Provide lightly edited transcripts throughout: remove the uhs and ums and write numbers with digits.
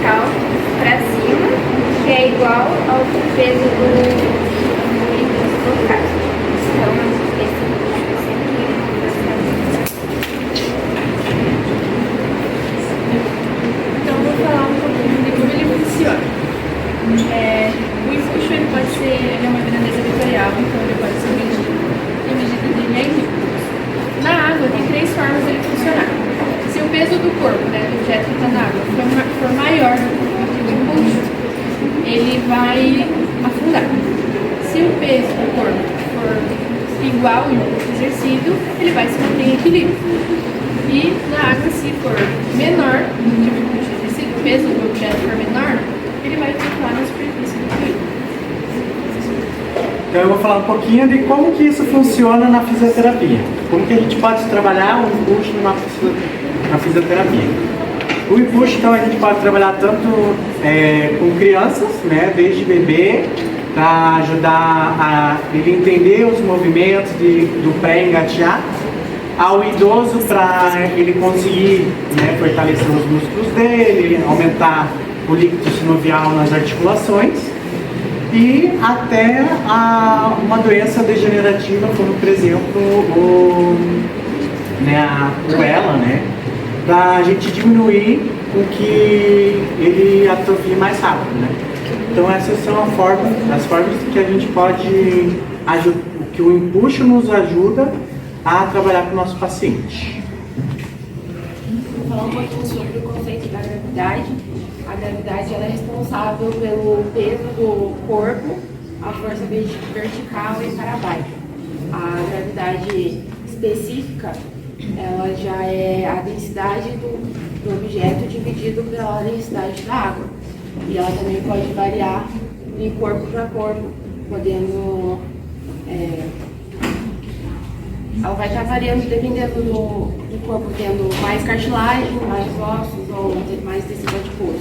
vertical para cima, que é igual ao peso do caso. Então, esse Então, vou falar um pouquinho de como ele funciona. O empuxo ele pode ser de uma grandeza vetorial, então ele pode ser medido de milímetros. Na água, tem 3 formas de ele funcionar. Se o peso do corpo, né, do objeto que está na água, for maior do que o empuxo, ele vai afundar. Se o peso do corpo for igual ao impulso exercido, ele vai se manter em equilíbrio. E na água, se for menor do que o impulso exercido, o peso do objeto for menor, ele vai flutuar na superfície do fluido. Então eu vou falar um pouquinho de como que isso funciona na fisioterapia. Como que a gente pode trabalhar o empuxo na fisioterapia. O empuxo, então, a gente pode trabalhar tanto com crianças, né, desde bebê, para ajudar a ele entender os movimentos do pré-engatear, ao idoso para ele conseguir, né, fortalecer os músculos dele, aumentar o líquido sinovial nas articulações, e até uma doença degenerativa, como por exemplo o ELA, né, para a gente diminuir o que ele atrofie mais rápido, né. Então essas são as formas que a gente pode que o empuxo nos ajuda a trabalhar com o nosso paciente. Vou falar um pouquinho sobre o conceito da gravidade. A gravidade ela é responsável pelo peso do corpo, a força vertical e para baixo. A gravidade específica, ela já é a densidade do objeto dividido pela densidade da água. E ela também pode variar de corpo para corpo, podendo... ela vai estar variando dependendo do corpo tendo mais cartilagem, mais ossos ou mais tecido adiposo.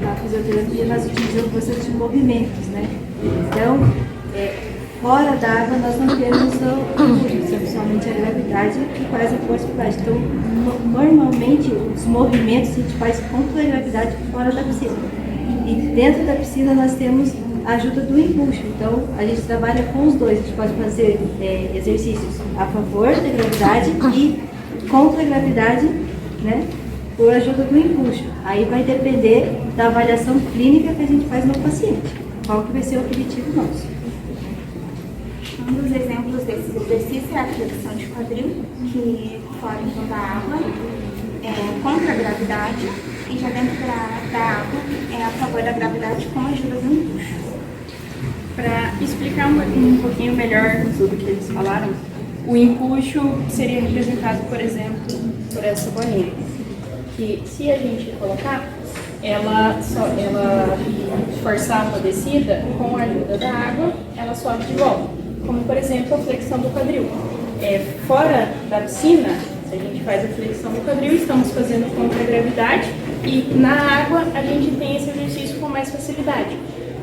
Na fisioterapia nós utilizamos bastante movimentos, né? Então, fora da água nós não temos somente a gravidade que faz a força por baixo. Então, normalmente os movimentos a gente faz contra a gravidade fora da piscina. E dentro da piscina nós temos a ajuda do empuxo. Então, a gente trabalha com os dois. A gente pode fazer exercícios a favor da gravidade e contra a gravidade, né, por ajuda do empuxo. Aí vai depender da avaliação clínica que a gente faz no paciente. Qual que vai ser o objetivo nosso. Um dos exemplos desse exercício é a flexão de quadril, que fora então da água é contra a gravidade e já dentro da água é a favor da gravidade com a ajuda do empuxo. Para explicar um pouquinho melhor tudo que eles falaram, o empuxo seria representado, por exemplo, por essa bolinha, que se a gente colocar, ela forçar a descida, com a ajuda da água, ela sobe de volta. Como, por exemplo, a flexão do quadril. Fora da piscina, se a gente faz a flexão do quadril, estamos fazendo contra a gravidade, e na água a gente tem esse exercício com mais facilidade.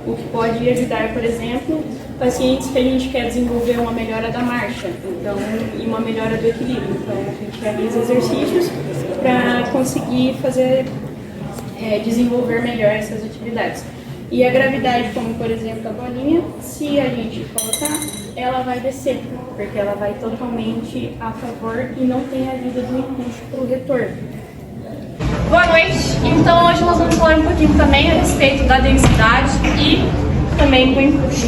O que pode ajudar, por exemplo, pacientes que a gente quer desenvolver uma melhora da marcha, então, e uma melhora do equilíbrio. Então, a gente realiza exercícios para conseguir desenvolver melhor essas atividades. E a gravidade, como por exemplo a bolinha, se a gente colocar, ela vai descer, porque ela vai totalmente a favor e não tem a ajuda do empuxo para o retorno. Boa noite, então hoje nós vamos falar um pouquinho também a respeito da densidade e também do empuxo.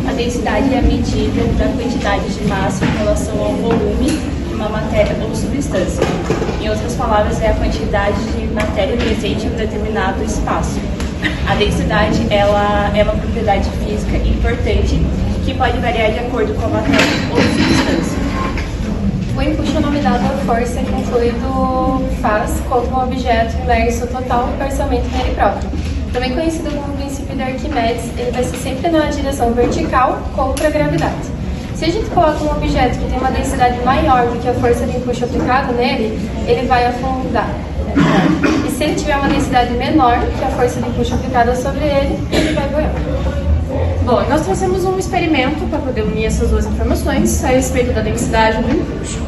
A densidade é a medida da quantidade de massa em relação ao volume de uma matéria ou substância. Em outras palavras, é a quantidade de matéria presente em um determinado espaço. A densidade ela é uma propriedade física importante que pode variar de acordo com a matéria ou substância. O empuxo é o nome dado à força que um fluido faz contra um objeto imerso total ou parcialmente nele próprio. Também conhecido como princípio de Arquimedes, ele vai ser sempre na direção vertical contra a gravidade. Se a gente coloca um objeto que tem uma densidade maior do que a força de empuxo aplicada nele, ele vai afundar. E se ele tiver uma densidade menor que a força de empuxo aplicada sobre ele, ele vai boiar. Bom, nós trouxemos um experimento para poder unir essas duas informações a respeito da densidade e do empuxo.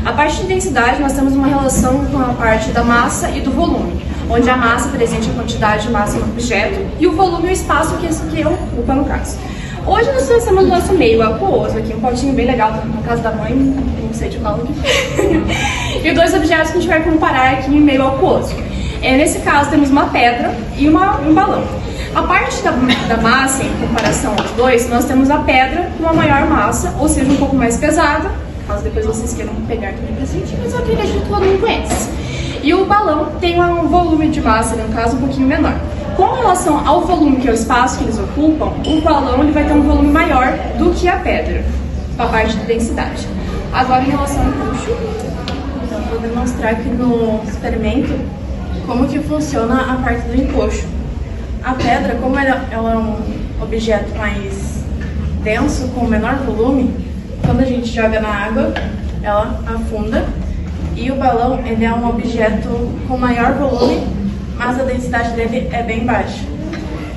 A parte de densidade, nós temos uma relação com a parte da massa e do volume, onde a massa presente a quantidade máxima do objeto e o volume é o espaço que ocupa no caso. Hoje nós estamos no nosso meio aquoso, aqui um potinho bem legal, na casa da mãe, não sei de qual aqui. E dois objetos que a gente vai comparar aqui em meio aquoso. Nesse caso temos uma pedra e um balão. A parte da massa, em comparação aos dois, nós temos a pedra com uma maior massa, ou seja, um pouco mais pesada, caso depois vocês queiram pegar aqui presente, mas eu queria que todo mundo conhece. E o balão tem um volume de massa, no caso, um pouquinho menor. Com relação ao volume, que é o espaço que eles ocupam, o balão ele vai ter um volume maior do que a pedra, a parte de densidade. Agora, em relação ao empuxo, então, vou demonstrar aqui no experimento como que funciona a parte do empuxo. A pedra, como ela é um objeto mais denso, com menor volume, quando a gente joga na água, ela afunda. E o balão, ele é um objeto com maior volume, mas a densidade dele é bem baixa.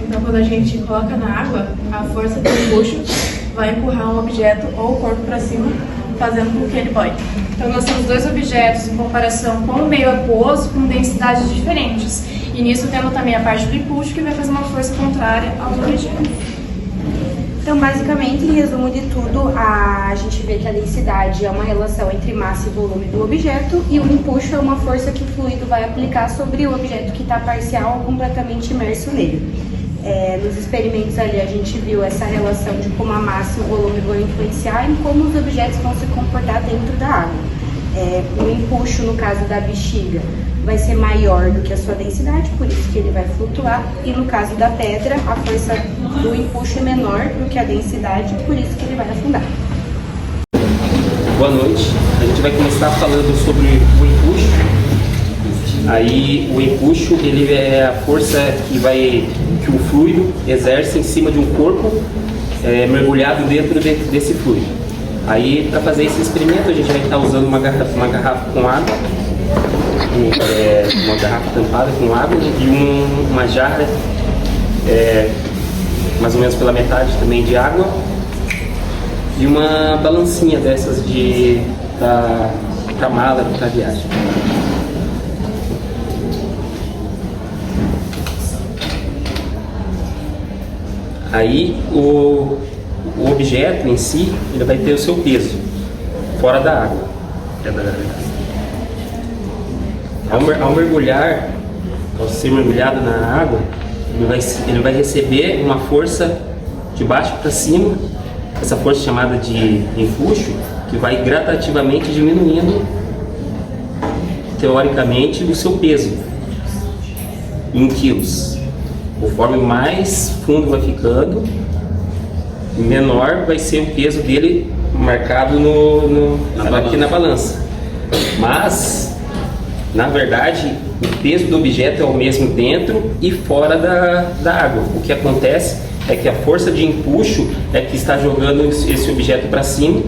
Então, quando a gente coloca na água, a força do empuxo vai empurrar um objeto ou o corpo para cima, fazendo com que ele boie. Então, nós temos dois objetos em comparação com o meio aquoso, com densidades diferentes. E nisso temos também a parte do empuxo, que vai fazer uma força contrária ao objeto. Então, basicamente, em resumo de tudo, a gente vê que a densidade é uma relação entre massa e volume do objeto e o empuxo é uma força que o fluido vai aplicar sobre o objeto que está parcial ou completamente imerso nele. Nos experimentos ali a gente viu essa relação de como a massa e o volume vão influenciar em como os objetos vão se comportar dentro da água. O empuxo, no caso da bexiga, vai ser maior do que a sua densidade, por isso que ele vai flutuar. E no caso da pedra, a força do empuxo é menor do que a densidade, por isso que ele vai afundar. Boa noite. A gente vai começar falando sobre o empuxo. Aí o empuxo, ele é a força que o fluido exerce em cima de um corpo mergulhado dentro desse fluido. Aí, para fazer esse experimento, a gente vai estar usando uma garrafa com água, uma garrafa tampada com água e uma jarra, mais ou menos pela metade também de água, e uma balancinha dessas para mala, para viagem. Aí o objeto em si, ele vai ter o seu peso fora da água. Ao mergulhar, ao ser mergulhado na água, ele vai receber uma força de baixo para cima, essa força chamada de empuxo, que vai gradativamente diminuindo, teoricamente, o seu peso em quilos. Conforme mais fundo vai ficando, menor vai ser o peso dele marcado aqui na balança. Mas, na verdade, o peso do objeto é o mesmo dentro e fora da água. O que acontece é que a força de empuxo é que está jogando esse objeto para cima,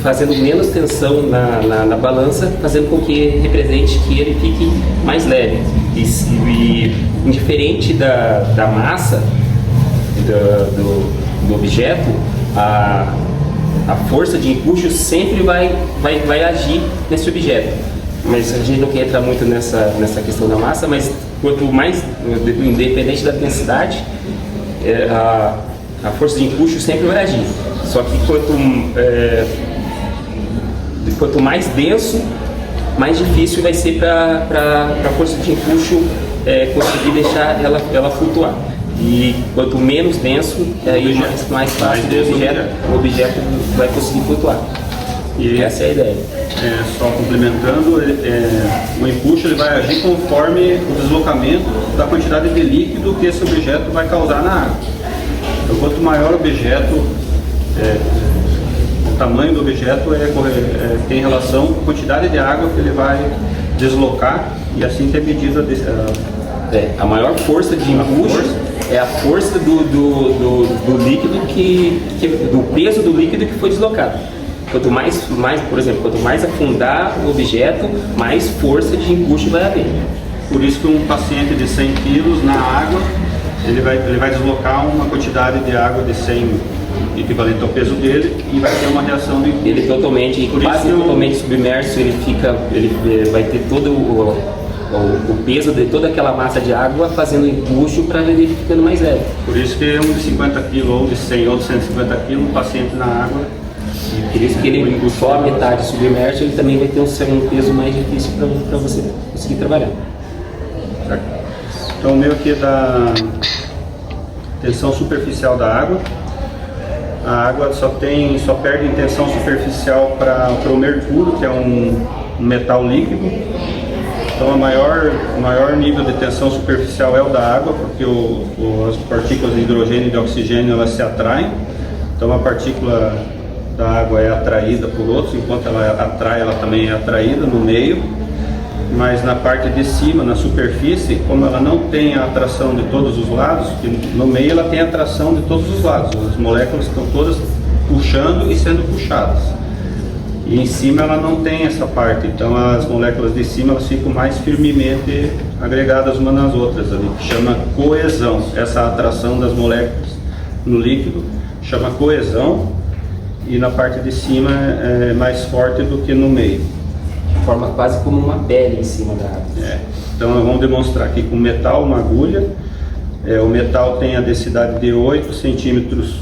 fazendo menos tensão na balança, fazendo com que represente que ele fique mais leve. E indiferente da massa do objeto, a força de empuxo sempre vai agir nesse objeto. Mas a gente não quer entrar muito nessa questão da massa, mas quanto mais, independente da densidade, a força de empuxo sempre vai agir. Só que quanto mais denso, mais difícil vai ser para a força de empuxo conseguir deixar ela flutuar. E quanto menos denso, aí mais fácil o objeto vai conseguir flutuar. E essa é a ideia. Só complementando, o empuxo ele vai agir conforme o deslocamento da quantidade de líquido que esse objeto vai causar na água. Então, quanto maior o objeto, o tamanho do objeto tem relação com a quantidade de água que ele vai deslocar e assim ter medida a maior força de empuxo é a força do líquido do peso do líquido que foi deslocado. Quanto mais, por exemplo, quanto mais afundar o objeto, mais força de empuxo vai haver. Por isso que um paciente de 100 kg na água, ele vai deslocar uma quantidade de água de 100 equivalente ao peso dele e vai ter uma reação do empuxo. Ele totalmente, Por isso quase que eu- totalmente submerso, ele vai ter todo o peso de toda aquela massa de água fazendo empuxo para ele ficando mais leve. Por isso que um de 50 kg ou de 100 ou de 150 kg, um paciente na água. Por isso que ele só a metade submerso, ele também vai ter um peso mais difícil para você conseguir trabalhar. Certo? Então o meu aqui é da tensão superficial da água. A água só perde em tensão superficial para o mercúrio, que é um metal líquido. Então o maior nível de tensão superficial é o da água, porque as partículas de hidrogênio e de oxigênio elas se atraem. Então a partícula da água é atraída por outros, enquanto ela atrai, ela também é atraída no meio. Mas na parte de cima, na superfície, como ela não tem a atração de todos os lados, no meio ela tem a atração de todos os lados. As moléculas estão todas puxando e sendo puxadas. E em cima ela não tem essa parte, então as moléculas de cima elas ficam mais firmemente agregadas umas nas outras ali, que chama coesão. Essa atração das moléculas no líquido chama coesão, e na parte de cima é mais forte do que no meio. Forma quase como uma pele em cima da água. Então nós vamos demonstrar aqui com metal, uma agulha. O metal tem a densidade de 8 centímetros,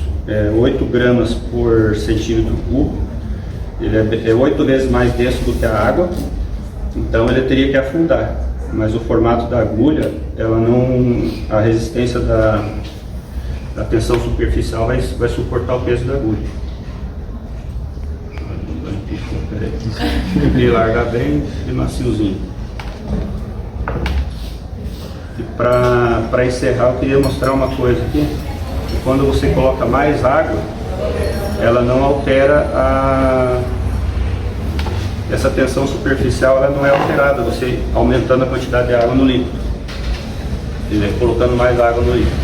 8 gramas por centímetro cubo. Ele é 8 vezes mais denso do que a água, então ele teria que afundar. Mas o formato da agulha, a resistência da tensão superficial vai suportar o peso da agulha. E largar bem de maciozinho. E para encerrar, eu queria mostrar uma coisa aqui. Que quando você coloca mais água, ela não altera essa tensão superficial, ela não é alterada, você aumentando a quantidade de água no líquido. Ele colocando mais água no líquido.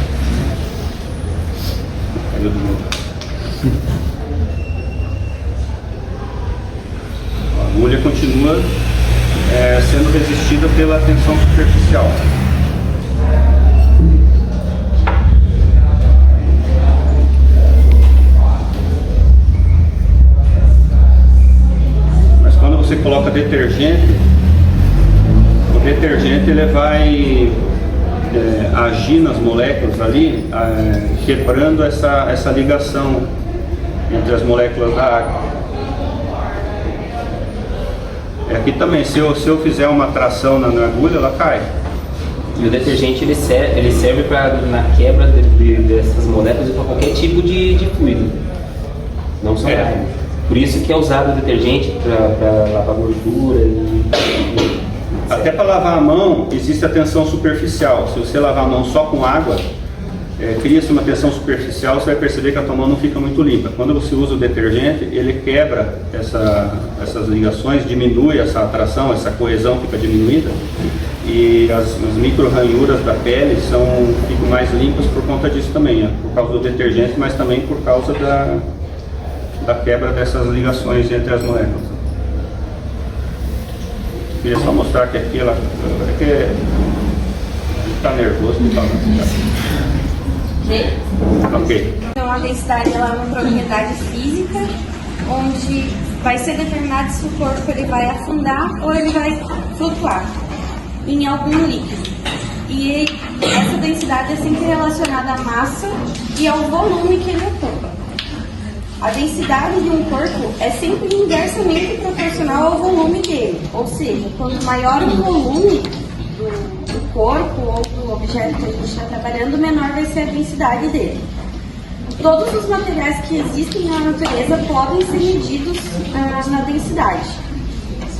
Caiu de novo. A agulha continua sendo resistida pela tensão superficial. Mas quando você coloca detergente, o detergente ele vai agir nas moléculas ali, quebrando essa ligação entre as moléculas da água. Aqui também, se eu fizer uma tração na agulha, ela cai. E o detergente ele serve na quebra dessas moléculas para qualquer tipo de fluido, não só água. Por isso que é usado o detergente para lavar gordura. Até para lavar a mão existe a tensão superficial. Se você lavar a mão só com água, cria-se uma tensão superficial, você vai perceber que a tua mão não fica muito limpa. Quando você usa o detergente, ele quebra essas ligações, diminui essa atração, essa coesão fica diminuída, e as micro-ranhuras da pele ficam mais limpas por conta disso também, por causa do detergente, mas também por causa da quebra dessas ligações entre as moléculas. Queria só mostrar que aqui ela está nervoso e tal. Ok. Então a densidade ela é uma propriedade física onde vai ser determinado se o corpo ele vai afundar ou ele vai flutuar em algum líquido. E essa densidade é sempre relacionada à massa e ao volume que ele ocupa. A densidade de um corpo é sempre inversamente proporcional ao volume dele, ou seja, quanto maior o volume do corpo ou do objeto que a gente está trabalhando, menor vai ser a densidade dele. Todos os materiais que existem na natureza podem ser medidos na densidade.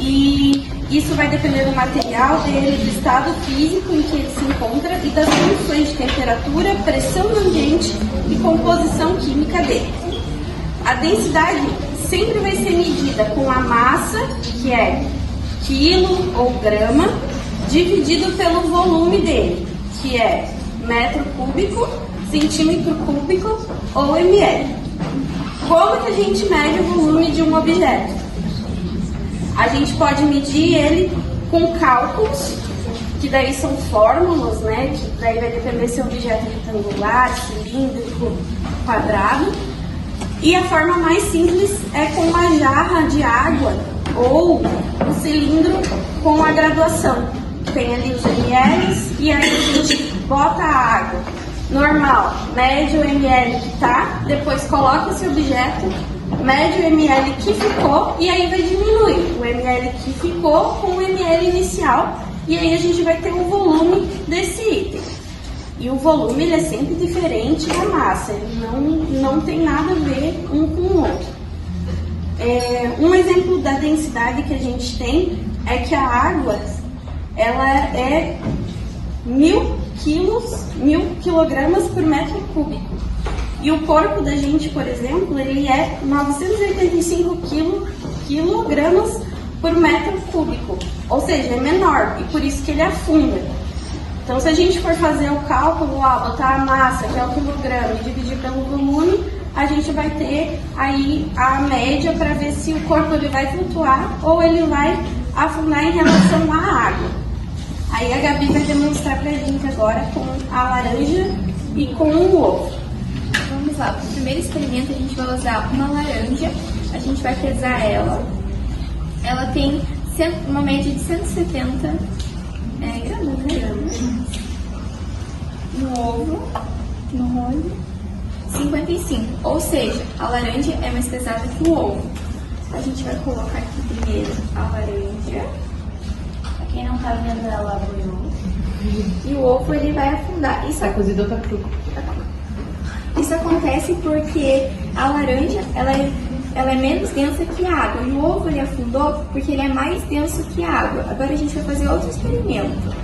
E isso vai depender do material dele, do estado físico em que ele se encontra e das condições de temperatura, pressão do ambiente e composição química dele. A densidade sempre vai ser medida com a massa, que é quilo ou grama, dividido pelo volume dele, que é metro cúbico, centímetro cúbico ou ml. Como que a gente mede o volume de um objeto? A gente pode medir ele com cálculos, que daí são fórmulas, né? Que daí vai depender se é um objeto retangular, cilíndrico, quadrado. E a forma mais simples é com uma jarra de água ou um cilindro com a graduação. Tem ali os ml e aí a gente bota a água normal, mede o ml que tá, depois coloca esse objeto, mede o ml que ficou e aí vai diminuir o ml que ficou com o ml inicial e aí a gente vai ter o volume desse item. E o volume ele é sempre diferente da massa, ele não tem nada a ver um com o outro. Um exemplo da densidade que a gente tem é que a água ela é 1000 quilogramas por metro cúbico. E o corpo da gente, por exemplo, ele é 985 quilogramas por metro cúbico. Ou seja, é menor e por isso que ele afunda. Então, se a gente for fazer o cálculo, botar a massa, que é o quilograma, e dividir pelo volume, a gente vai ter aí a média para ver se o corpo ele vai flutuar ou ele vai afundar em relação à água. Aí a Gabi vai demonstrar pra gente agora com a laranja e com o ovo. Vamos lá, no primeiro experimento a gente vai usar uma laranja, a gente vai pesar ela. Ela tem uma média de 170 gramas, né? No ovo, no molho, 55. Ou seja, a laranja é mais pesada que o ovo. A gente vai colocar aqui primeiro a laranja. Quem não tá vendo, ela abriu. E o ovo ele vai afundar. Isso é cozido ou tá cru? Isso acontece porque a laranja ela é menos densa que a água. E o ovo ele afundou porque ele é mais denso que a água. Agora a gente vai fazer outro experimento.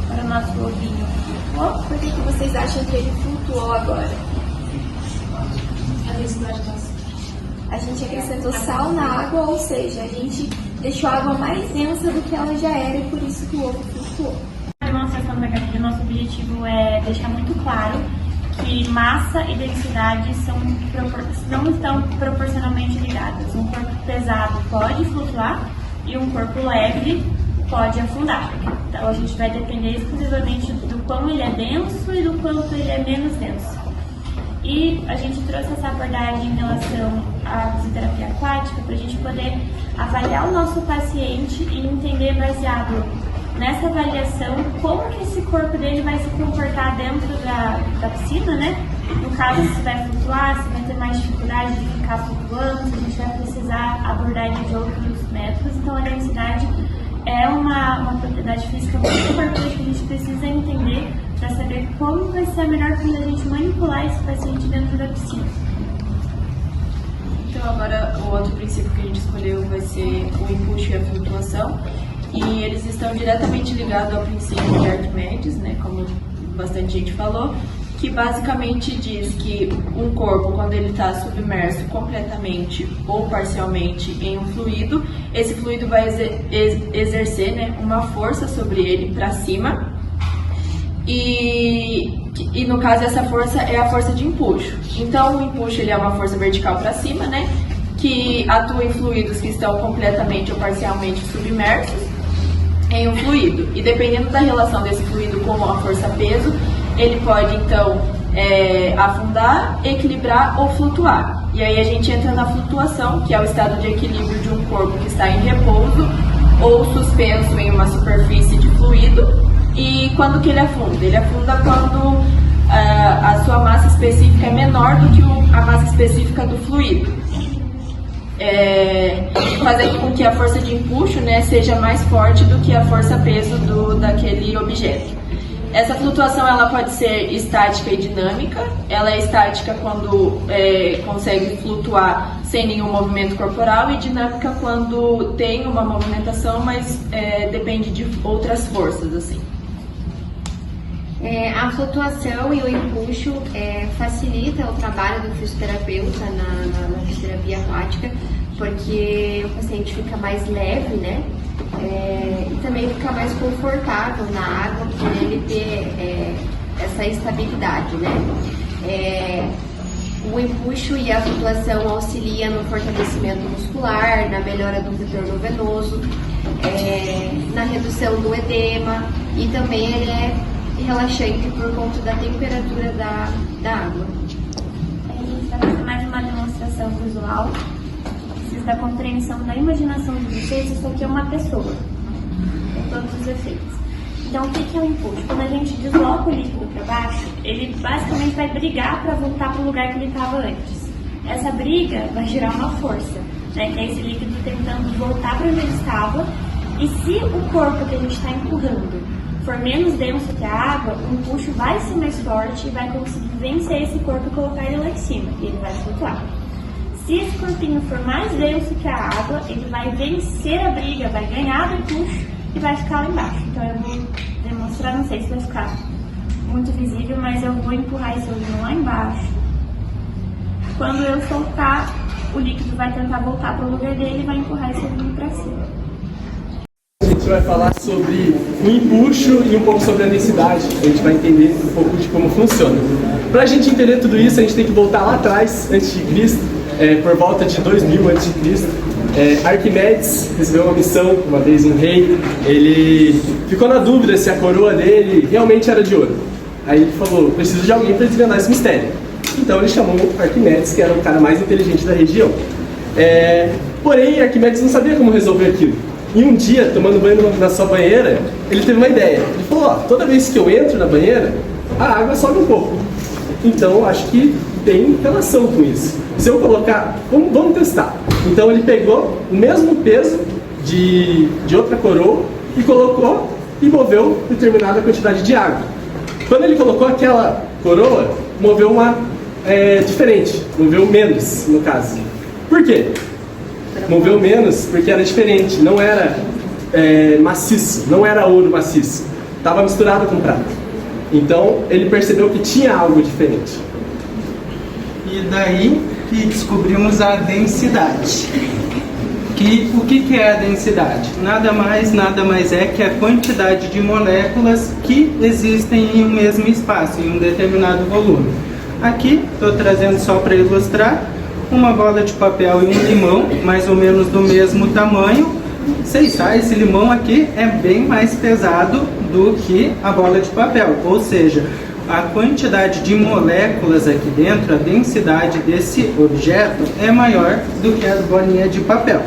Para o nosso ovinho. Por que vocês acham que ele flutuou agora? A gente acrescentou sal na água, ou seja, a gente deixou a água mais densa do que ela já era e por isso que o ovo flutuou. A demonstração da Gabi, nosso objetivo é deixar muito claro que massa e densidade não estão proporcionalmente ligadas. Um corpo pesado pode flutuar e um corpo leve pode afundar. Então a gente vai depender exclusivamente do quão ele é denso e do quanto ele é menos denso. E a gente trouxe essa abordagem em relação à fisioterapia aquática para a gente poder avaliar o nosso paciente e entender, baseado nessa avaliação, como que esse corpo dele vai se comportar dentro da piscina, né? No caso, se vai flutuar, se vai ter mais dificuldade de ficar flutuando, se a gente vai precisar abordagem de outros métodos. Então a densidade é uma propriedade física muito importante que a gente precisa entender para saber como vai ser a melhor forma da gente manipular esse paciente dentro da piscina. Então agora o outro princípio que a gente escolheu vai ser o empuxo e a flutuação. E eles estão diretamente ligados ao princípio de Arquimedes, né, como bastante gente falou, que basicamente diz que um corpo, quando ele está submerso completamente ou parcialmente em um fluido, esse fluido vai exercer, né, uma força sobre ele para cima, e no caso essa força é a força de empuxo. Então o empuxo ele é uma força vertical para cima, né, que atua em fluidos que estão completamente ou parcialmente submersos em um fluido. E dependendo da relação desse fluido com a força-peso, ele pode então afundar, equilibrar ou flutuar. E aí a gente entra na flutuação, que é o estado de equilíbrio de um corpo que está em repouso ou suspenso em uma superfície de fluido. E quando que ele afunda? Ele afunda quando a sua massa específica é menor do que a massa específica do fluido. Fazendo com que a força de empuxo, né, seja mais forte do que a força-peso daquele objeto. Essa flutuação ela pode ser estática e dinâmica. Ela é estática quando consegue flutuar sem nenhum movimento corporal e dinâmica quando tem uma movimentação, mas depende de outras forças, assim. A flutuação e o empuxo facilita o trabalho do fisioterapeuta na fisioterapia aquática, porque o paciente fica mais leve, né? E também fica mais confortável na água por ele ter essa estabilidade, né? O empuxo e a flutuação auxilia no fortalecimento muscular, na melhora do retorno venoso, na redução do edema, e também ele é relaxante por conta da temperatura da água. A gente vai fazer mais uma demonstração visual. Preciso da compreensão da imaginação de vocês. Isso aqui é uma pessoa, com todos os efeitos. Então, o que é o empuxo? Quando a gente desloca o líquido para baixo, ele basicamente vai brigar para voltar para o lugar que ele estava antes. Essa briga vai gerar uma força, né, que é esse líquido tentando voltar para onde ele estava. E se o corpo que a gente está empurrando for menos denso que a água, o empuxo vai ser mais forte e vai conseguir vencer esse corpo e colocar ele lá em cima, e ele vai flutuar. Se esse corpinho for mais denso que a água, ele vai vencer a briga, vai ganhar do empuxo e vai ficar lá embaixo. Então eu vou demonstrar, não sei se vai ficar muito visível, mas eu vou empurrar esse olhinho lá embaixo. Quando eu soltar, o líquido vai tentar voltar para o lugar dele e vai empurrar esse olhinho para cima. A gente vai falar sobre o empuxo e um pouco sobre a densidade. A gente vai entender um pouco de como funciona. Para a gente entender tudo isso, a gente tem que voltar lá atrás, antes de Cristo, por volta de 2000 a.C. Arquimedes recebeu uma missão, uma vez um rei, ele ficou na dúvida se a coroa dele realmente era de ouro. Aí ele falou, preciso de alguém para desvendar esse mistério. Então ele chamou Arquimedes, que era o cara mais inteligente da região. Porém, Arquimedes não sabia como resolver aquilo. E um dia, tomando banho na sua banheira, ele teve uma ideia. Ele falou, toda vez que eu entro na banheira, a água sobe um pouco. Então, acho que tem relação com isso. Se eu colocar, vamos testar. Então ele pegou o mesmo peso de outra coroa e colocou e moveu determinada quantidade de água. Quando ele colocou aquela coroa, moveu uma diferente, moveu menos no caso. Por quê? Moveu menos porque era diferente, não era maciço, não era ouro maciço, estava misturado com prata. Então ele percebeu que tinha algo diferente. E daí que descobrimos a densidade. O que é a densidade? Nada mais é que a quantidade de moléculas que existem em um mesmo espaço, em um determinado volume. Aqui, estou trazendo só para ilustrar, uma bola de papel e um limão, mais ou menos do mesmo tamanho. Esse limão aqui é bem mais pesado do que a bola de papel, ou seja, a quantidade de moléculas aqui dentro, a densidade desse objeto é maior do que a bolinha de papel.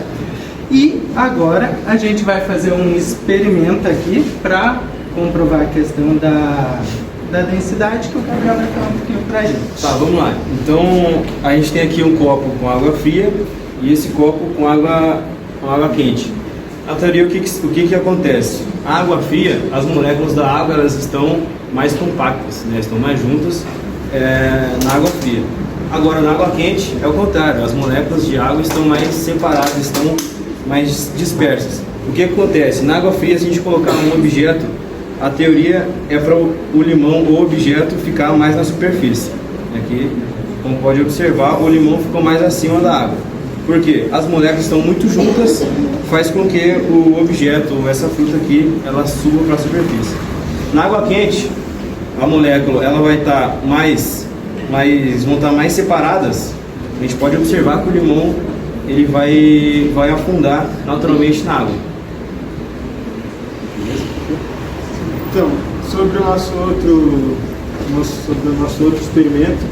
E agora a gente vai fazer um experimento aqui para comprovar a questão da densidade, que o Gabriel vai falar um pouquinho pra gente. Tá, vamos lá. Então a gente tem aqui um copo com água fria e esse copo com água quente. Na teoria, o que acontece? A água fria, as moléculas da água elas estão mais compactas, né? Estão mais juntas na água fria. Agora, na água quente é o contrário, as moléculas de água estão mais separadas, estão mais dispersas. O que acontece? Na água fria, se a gente colocar um objeto, a teoria é para o limão, o objeto, ficar mais na superfície. Aqui, como pode observar, o limão ficou mais acima da água. Por quê? As moléculas estão muito juntas, faz com que o objeto, essa fruta aqui, ela suba para a superfície. Na água quente, a molécula ela vai estar vão estar mais separadas. A gente pode observar que o limão ele vai afundar naturalmente na água. Então, sobre o nosso outro experimento,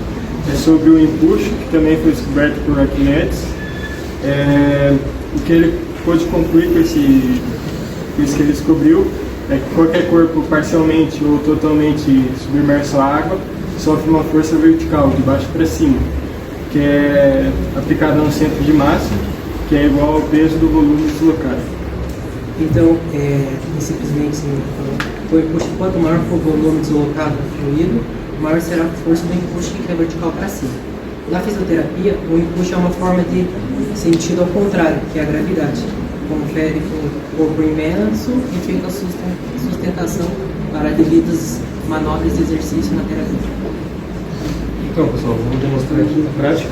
é sobre o empuxo, que também foi descoberto por Arquimedes. O que ele pôde concluir com isso que ele descobriu é que qualquer corpo parcialmente ou totalmente submerso à água sofre uma força vertical, de baixo para cima, que é aplicada no centro de massa, que é igual ao peso do volume deslocado. Então, simplesmente o empuxo, quanto maior for o volume deslocado fluido, maior será a força do empuxo, que é vertical para cima. Na fisioterapia, o empuxo é uma forma de sentido ao contrário, que é a gravidade. Confere com o corpo imenso e feita a sustentação para devidas manobras de exercício na terapia. Então, pessoal, vamos demonstrar aqui na prática.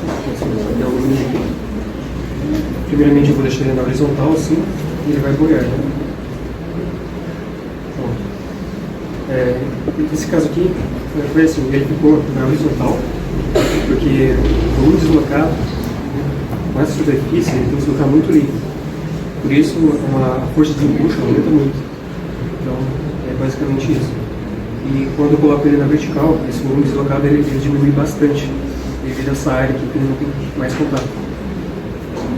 Primeiramente, eu vou deixar ele na horizontal assim e ele vai boiar. Nesse caso aqui, foi assim, ele ficou na horizontal. Porque o volume deslocado, com essa superfície, ele tem que deslocar muito líquido. Por isso, a força de empuxo aumenta muito. Então, é basicamente isso. E quando eu coloco ele na vertical, esse volume deslocado ele diminui bastante, devido a essa área aqui que ele não tem mais contato.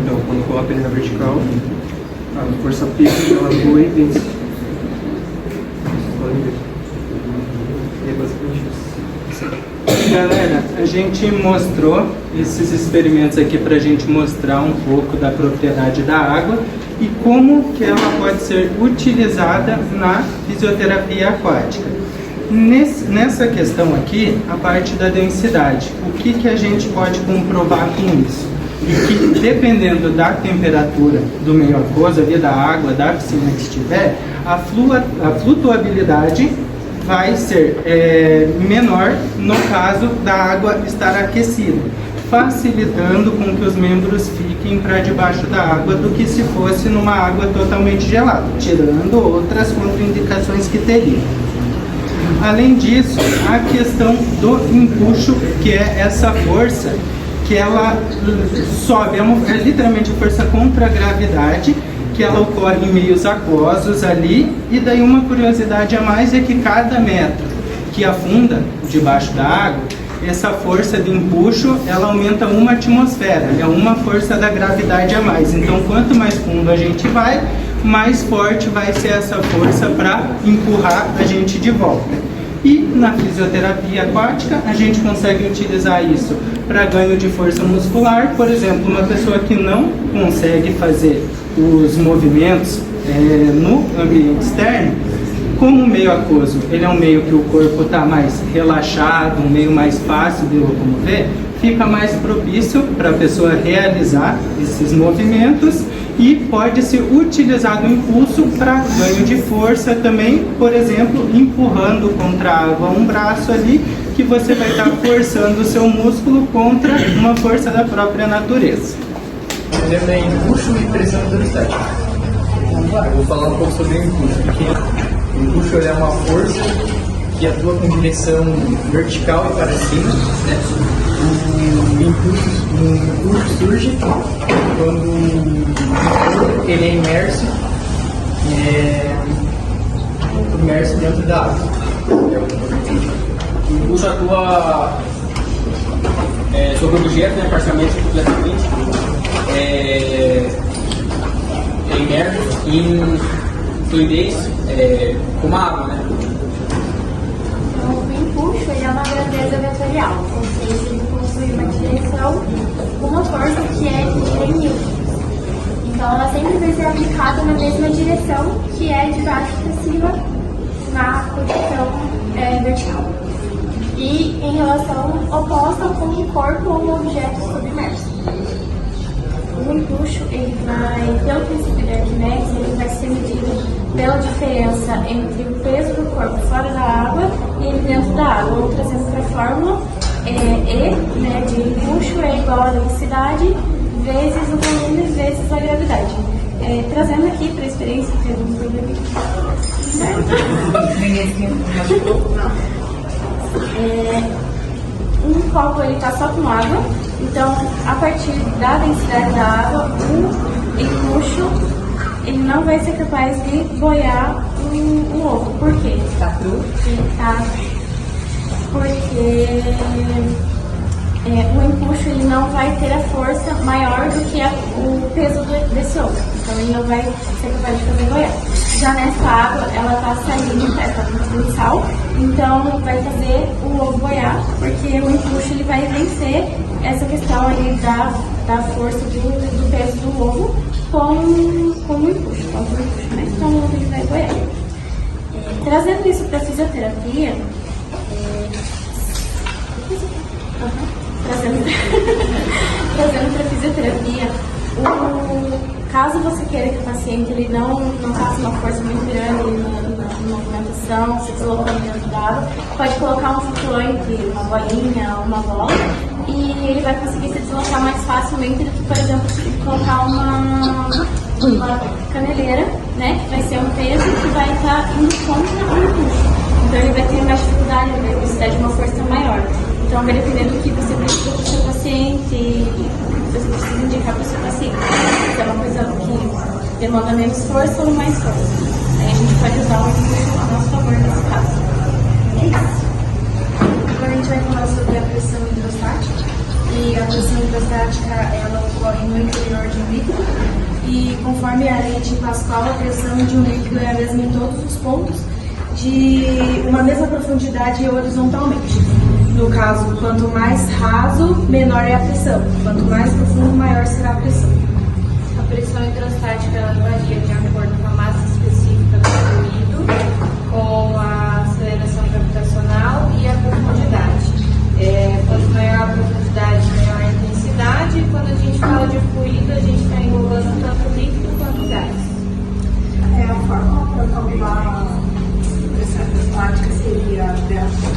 Então, quando eu coloco ele na vertical, a força P ela voa e vence. Vocês podem ver. E é basicamente isso. Galera, a gente mostrou esses experimentos aqui para a gente mostrar um pouco da propriedade da água e como que ela pode ser utilizada na fisioterapia aquática. Nessa questão aqui, a parte da densidade, o que a gente pode comprovar com isso? E que dependendo da temperatura do meio aquoso, ali da água, da piscina que estiver, a flutuabilidade vai ser menor no caso da água estar aquecida, facilitando com que os membros fiquem para debaixo da água do que se fosse numa água totalmente gelada, tirando outras contraindicações que teria. Além disso, a questão do empuxo, que é essa força que ela sobe, é literalmente a força contra a gravidade, que ela ocorre em meios aquosos ali, e daí uma curiosidade a mais é que cada metro que afunda debaixo da água, essa força de empuxo, ela aumenta 1 atmosfera, é uma força da gravidade a mais. Então, quanto mais fundo a gente vai, mais forte vai ser essa força para empurrar a gente de volta. E na fisioterapia aquática, a gente consegue utilizar isso para ganho de força muscular. Por exemplo, uma pessoa que não consegue fazer os movimentos no ambiente externo, como o meio aquoso, ele é um meio que o corpo está mais relaxado, um meio mais fácil de locomover, fica mais propício para a pessoa realizar esses movimentos e pode ser utilizado o impulso para ganho de força também, por exemplo, empurrando contra a água um braço ali, que você vai estar forçando o seu músculo contra uma força da própria natureza. O tema é empuxo e pressão hidrostática. Eu vou falar um pouco sobre o empuxo, porque o empuxo é uma força que atua com direção vertical e para cima, né? O impulso surge quando ele é imerso dentro da água. O impulso atua sobre o objeto, né, parcialmente completamente, imerso em fluidez como a água, né? Então, o empuxo ele é uma grandeza vetorial, ou seja, ele possui uma direção com uma força que é de N. Então, ela sempre vai ser aplicada na mesma direção, que é de baixo para cima, na posição vertical. E em relação oposta com o corpo ou o objeto submerso. O empuxo, ele vai, pelo princípio de Arquimedes, ele vai ser medido pela diferença entre o peso do corpo fora da água e ele dentro da água. Ou trazendo para a fórmula, E, né, de empuxo é igual à densidade vezes o volume vezes a gravidade. Trazendo aqui para a experiência, teve um problema um copo ele está só com água, então a partir da densidade da água, o empuxo ele não vai ser capaz de boiar o ovo. Por quê? Está cru? Porque o empuxo ele não vai ter a força maior do que o peso desse ovo, então ele não vai ser capaz de fazer boiar. Já nessa água, ela está saindo, está contendo sal, então vai fazer o ovo boiar, porque o empuxo ele vai vencer essa questão ali da força do peso do ovo com o empuxo, né? Então o ovo ele vai boiar. Trazendo isso para a fisioterapia, trazendo para a fisioterapia, caso você queira que o paciente ele não faça uma força muito grande na movimentação, se deslocando dentro da água, pode colocar um flutuante, uma bolinha, uma bola, e ele vai conseguir se deslocar mais facilmente do que, por exemplo, colocar uma caneleira, né, que vai ser um peso que vai estar indo contra o impulso. Então ele vai ter mais dificuldade, ele vai precisar de uma força maior. Então vai depender do que você raciocínio assim, se é uma coisa que demanda menos força ou mais força. Aí a gente pode usar o impulso a nosso favor nesse caso. É isso. Agora a gente vai falar sobre a pressão hidrostática. E a pressão hidrostática, ela ocorre no interior de um líquido. E conforme a lei de Pascal, a pressão de um líquido é a mesma em todos os pontos, de uma mesma profundidade horizontalmente. No caso, quanto mais raso, menor é a pressão. Quanto mais profundo, maior será a pressão. A pressão hidrostática ela varia de acordo com a massa específica do fluido, com a aceleração gravitacional e a profundidade. Quanto maior a profundidade, maior a intensidade. E quando a gente fala de fluido, a gente está englobando tanto líquido quanto gás. A fórmula para calcular a pressão hidrostática seria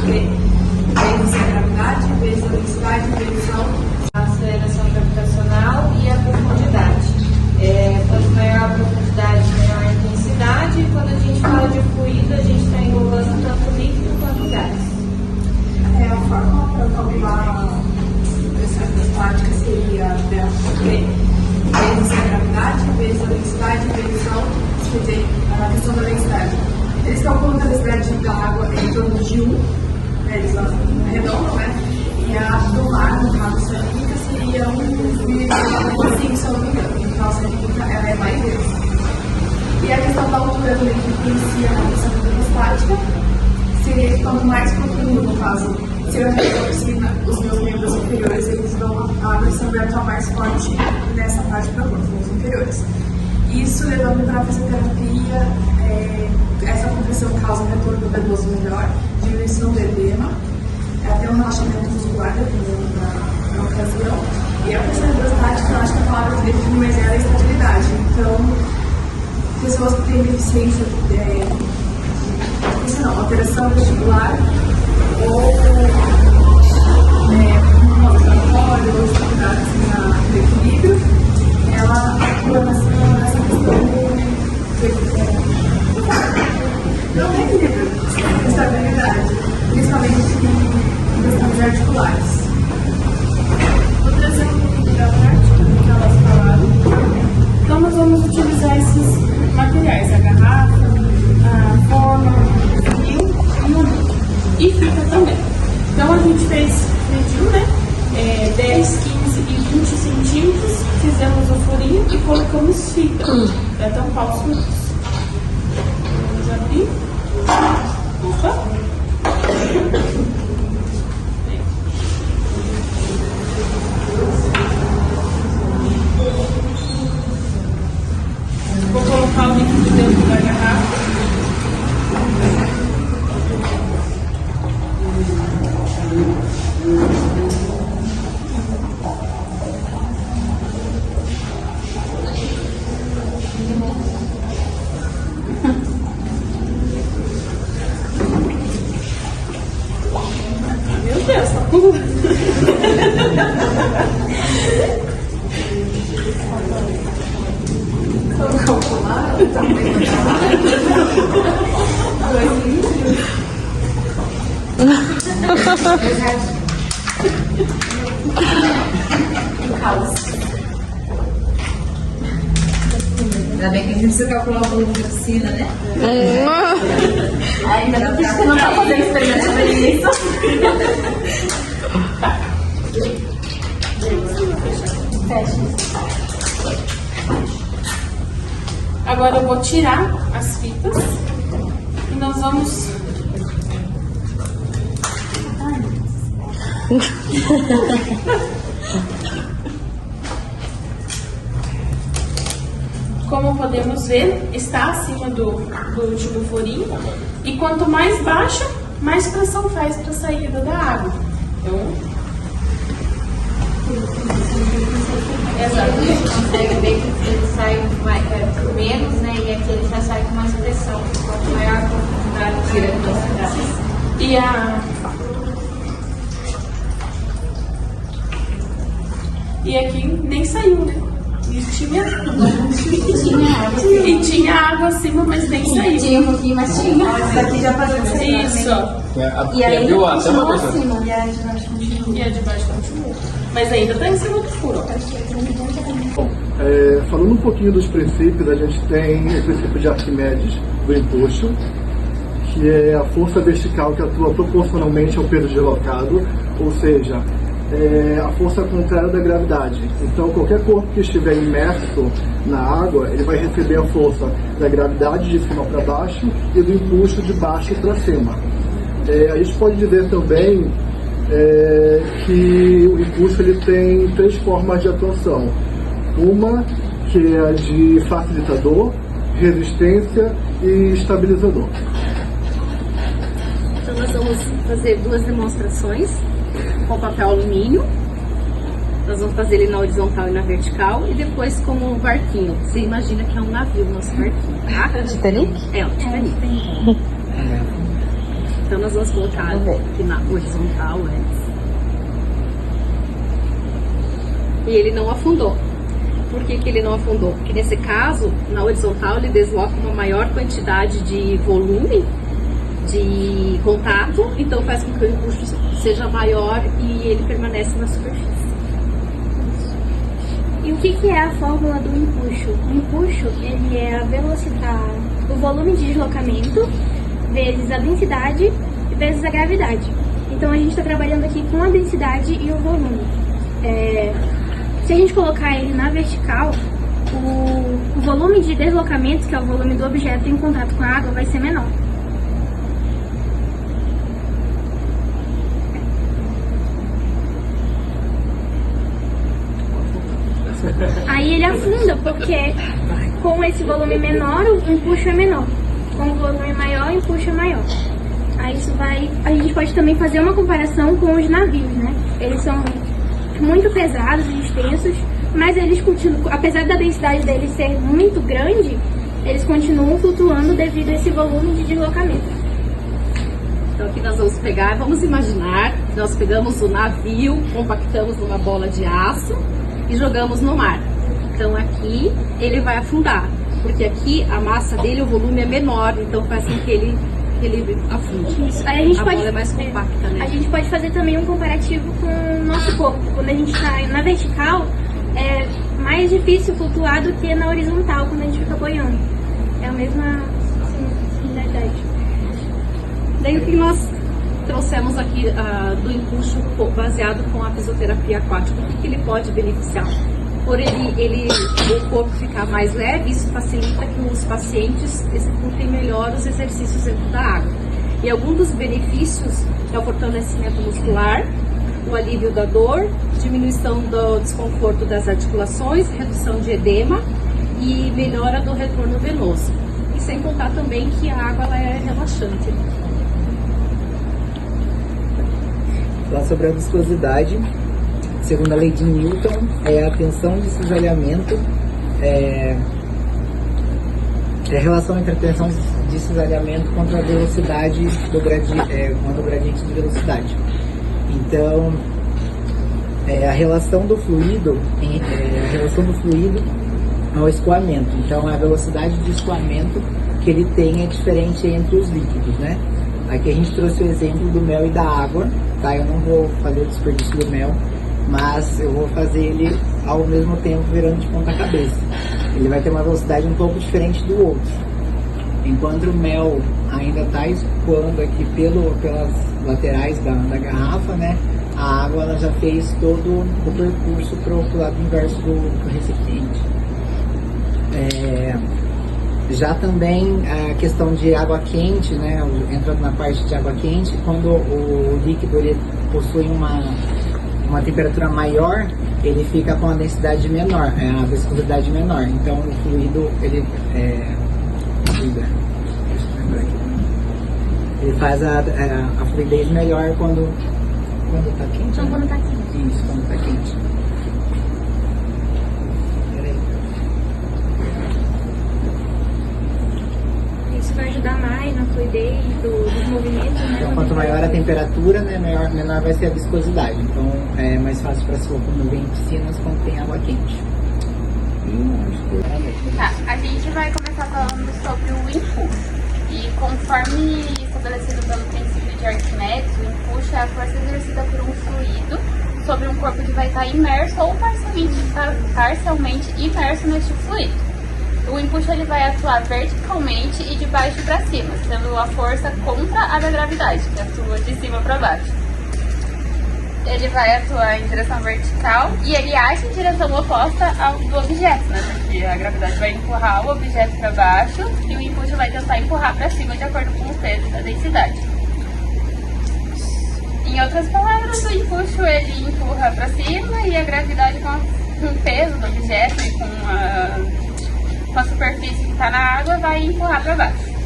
vezes a gravidade, vezes a densidade, vezes a aceleração gravitacional e a profundidade. Quanto maior a profundidade, maior a intensidade. E quando a gente fala de fluido, a gente está englobando tanto líquido quanto gás. A fórmula para calcular a pressão hidrostática seria vezes a gravidade, vezes a densidade, vezes a questão da densidade. Eles calculam que a densidade da água é em torno de 1, eles arredondam, né? E a do mar, no caso salínica, seria 1,5, se eu não me engano. Então a salínica ela é mais vezes. E a questão da altura do líquido influencia na pressão hidrostática. Seria que quanto mais profundo, no caso, se eu reduzir os meus membros inferiores, eles dão a pressão vai atuar mais forte nessa parte para os inferiores. Isso levando para a fisioterapia, essa compressão causa um retorno venoso melhor, diminuição do edema, até um relaxamento muscular, dependendo da ocasião. E a pressão hidrostática, eu acho que a palavra que define mais ela é a estabilidade. Então, pessoas que têm deficiência, alteração vestibular ou respiratória ou estabilidade no equilíbrio, ela atua nessa questão não é equilíbrio, estabilidade, principalmente em questões articulares. Vou trazer um pouquinho da prática do que elas falaram. Então nós vamos utilizar esses materiais, a garrafa, a forma, o fio e o líquido. E fita também. Então a gente mediu, né? 10, 15 e 20 centímetros, fizemos o furinho e colocamos fita para tampar os furos. Vamos abrir. Opa! Vou colocar o líquido dentro da garrafa. Meu Deus, tá pulando. Vamos calcular o tamanho da garrafa. 2 litros. Ainda bem que a gente precisa calcular o volume da piscina, né? Ainda não precisa, não tá fazendo experimento sobre isso. Agora eu vou tirar as fitas e nós vamos. Como podemos ver, está acima do último furinho e quanto mais baixa, mais pressão faz para a saída da água. Então, exatamente, consegue ver que ele sai por menos, né? E aqui ele já sai com mais pressão. Quanto maior a profundidade, tira a velocidade. E aqui nem saiu, né? E tinha água acima, mas nem saiu. Tinha um pouquinho, mas tinha. Essa aqui já fazia isso. E aí abriu a continua tampa, acima. E a de baixo continua. E a de baixo continua. Mas ainda tá em cima do furo, ó. Bom, falando um pouquinho dos princípios, a gente tem o princípio de Arquimedes do empuxo, que é a força vertical que atua proporcionalmente ao peso deslocado, ou seja, a força contrária da gravidade. Então, qualquer corpo que estiver imerso na água, ele vai receber a força da gravidade de cima para baixo e do empuxo de baixo para cima. A gente pode dizer também que o empuxo ele tem 3 formas de atuação. Uma que é a de facilitador, resistência e estabilizador. Então nós vamos fazer 2 demonstrações com papel alumínio. Nós vamos fazer ele na horizontal e na vertical e depois com um barquinho. Você imagina que é um navio o nosso barquinho, tá? Titanic? É, o Titanic. Então nós vamos colocar aqui na horizontal antes. E ele não afundou. Por que ele não afundou? Porque nesse caso, na horizontal, ele desloca uma maior quantidade de volume de contato, então faz com que o empuxo seja maior e ele permanece na superfície. E o que é a fórmula do empuxo? O empuxo, ele é a velocidade, o volume de deslocamento vezes a densidade vezes a gravidade. Então a gente está trabalhando aqui com a densidade e o volume. Se a gente colocar ele na vertical, o volume de deslocamento, que é o volume do objeto em contato com a água, vai ser menor. Aí ele afunda, porque com esse volume menor, o empuxo é menor. Com o volume maior, o empuxo é maior. Aí isso vai... A gente pode também fazer uma comparação com os navios, né? Eles são muito pesados e extensos, mas eles continuam, apesar da densidade deles ser muito grande, eles continuam flutuando devido a esse volume de deslocamento. Então aqui nós vamos pegar, vamos imaginar, nós pegamos o navio, compactamos numa bola de aço e jogamos no mar. Então aqui ele vai afundar, porque aqui a massa dele, o volume é menor, então faz com que ele afunde. Isso. Aí a gente bola é mais compacta, né? A gente pode fazer também um comparativo com o nosso corpo. Quando a gente está na vertical, é mais difícil flutuar do que na horizontal, quando a gente fica boiando. É a mesma similaridade. Daí o que nós trouxemos aqui do empuxo baseado com a fisioterapia aquática, o que ele pode beneficiar? Por o corpo ficar mais leve, isso facilita que os pacientes executem melhor os exercícios dentro da água. E algum dos benefícios é o fortalecimento muscular, o alívio da dor, diminuição do desconforto das articulações, redução de edema e melhora do retorno venoso. E sem contar também que a água ela é relaxante. Falar sobre a viscosidade. Segundo a lei de Newton, a tensão de cisalhamento é a relação entre a tensão de cisalhamento contra a velocidade do contra o gradiente de velocidade. Então, a relação do fluido ao escoamento. Então, a velocidade de escoamento que ele tem é diferente entre os líquidos, né? Aqui a gente trouxe o exemplo do mel e da água, tá? Eu não vou fazer o desperdício do mel, mas eu vou fazer ele ao mesmo tempo virando de ponta cabeça. Ele vai ter uma velocidade um pouco diferente do outro. Enquanto o mel ainda está escoando aqui pelas laterais da garrafa, né? A água ela já fez todo o percurso para o lado inverso do recipiente. Já também a questão de água quente, né? Entrando na parte de água quente, quando o líquido ele possui uma temperatura maior, ele fica com a densidade menor, a viscosidade menor. Então o fluido ele faz a fluidez melhor quando está quente. Então, quando está quente. Isso, quando está quente. Isso vai ajudar mais na fluidez dos movimentos, né? Então, quanto maior a temperatura, né, menor vai ser a viscosidade. Então, é mais fácil para se locomover em piscinas quando tem água quente. Tá, a gente vai começar falando sobre o impulso. E conforme estabelecido pelo princípio de Arquimedes, o empuxo é a força exercida por um fluido sobre um corpo que vai estar imerso ou parcialmente imerso neste fluido. O empuxo ele vai atuar verticalmente e de baixo para cima, sendo a força contra a da gravidade, que atua de cima para baixo. Ele vai atuar em direção vertical e ele age em direção oposta ao do objeto, né? Porque a gravidade vai empurrar o objeto para baixo e o empuxo vai tentar empurrar para cima de acordo com o peso da densidade. Em outras palavras, o empuxo ele empurra para cima e a gravidade com o peso do objeto e com a superfície que está na água vai empurrar para baixo.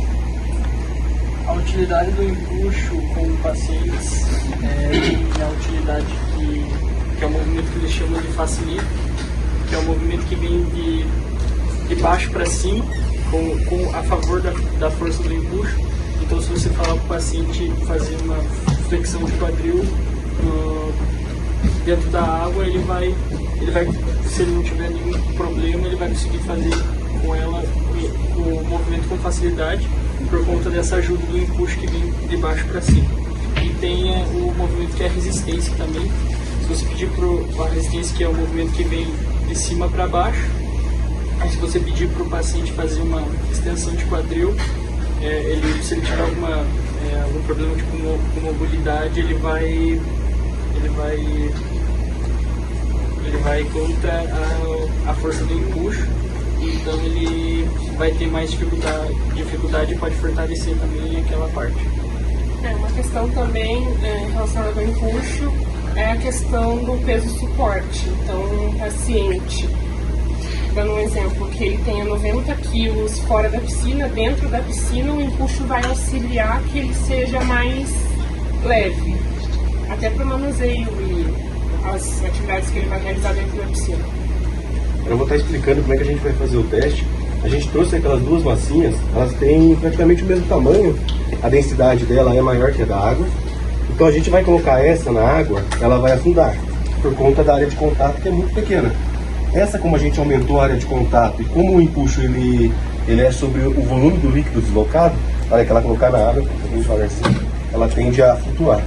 A utilidade do empuxo com pacientes é a utilidade que é o movimento que eles chamam de facilito, que é o movimento que vem de baixo para cima, a favor da força do empuxo. Então, se você falar para o paciente fazer uma flexão de quadril dentro da água, ele vai, se ele não tiver nenhum problema, ele vai conseguir fazer com ela o movimento com facilidade, por conta dessa ajuda do empuxo que vem de baixo para cima. E tem o movimento que é a resistência também. Se você pedir para a resistência, que é o movimento que vem de cima para baixo, e se você pedir para o paciente fazer uma extensão de quadril, se ele tiver algum problema com mobilidade, ele vai contra a força do empuxo. Então ele vai ter mais dificuldade e pode fortalecer também aquela parte. Uma questão também relacionada ao empuxo é a questão do peso suporte. Então, um paciente, dando um exemplo, que ele tenha 90 quilos fora da piscina, dentro da piscina, o empuxo vai auxiliar que ele seja mais leve, até para o manuseio e as atividades que ele vai realizar dentro da piscina. Eu vou estar explicando como é que a gente vai fazer o teste. A gente trouxe aquelas duas massinhas, elas têm praticamente o mesmo tamanho, a densidade dela é maior que a da água. Então a gente vai colocar essa na água, ela vai afundar, por conta da área de contato que é muito pequena. Essa, como a gente aumentou a área de contato e como o empuxo ele é sobre o volume do líquido deslocado, na hora que ela colocar na água, ela tende a flutuar.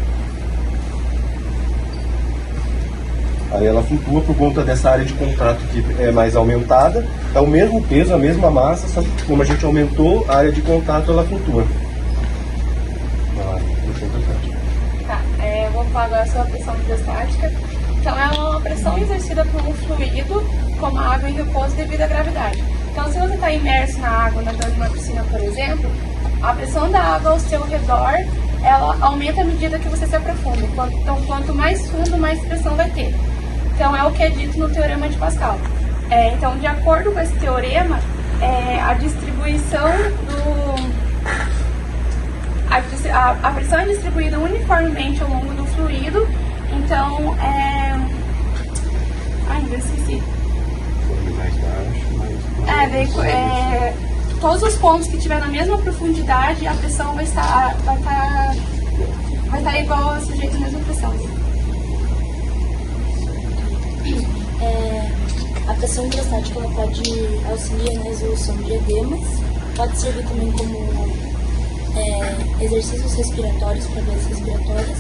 Aí ela flutua por conta dessa área de contato que é mais aumentada. É o mesmo peso, a mesma massa, só que como a gente aumentou a área de contato, ela flutua. Tá, eu vou falar agora sobre a pressão hidrostática. Então é uma pressão exercida por um fluido, como a água em repouso devido à gravidade. Então se você está imerso na água, nadando numa piscina, por exemplo, a pressão da água ao seu redor, ela aumenta à medida que você se aprofunda. Então quanto mais fundo, mais pressão vai ter. Então é o que é dito no Teorema de Pascal. Então, de acordo com esse teorema, a distribuição a pressão é distribuída uniformemente ao longo do fluido. Então, ainda esqueci. Todos os pontos que estiver na mesma profundidade, a pressão vai estar igual a sujeito à mesma pressão. A pressão hidrostática ela pode auxiliar na resolução de edemas, pode servir também como exercícios respiratórios para vias respiratórias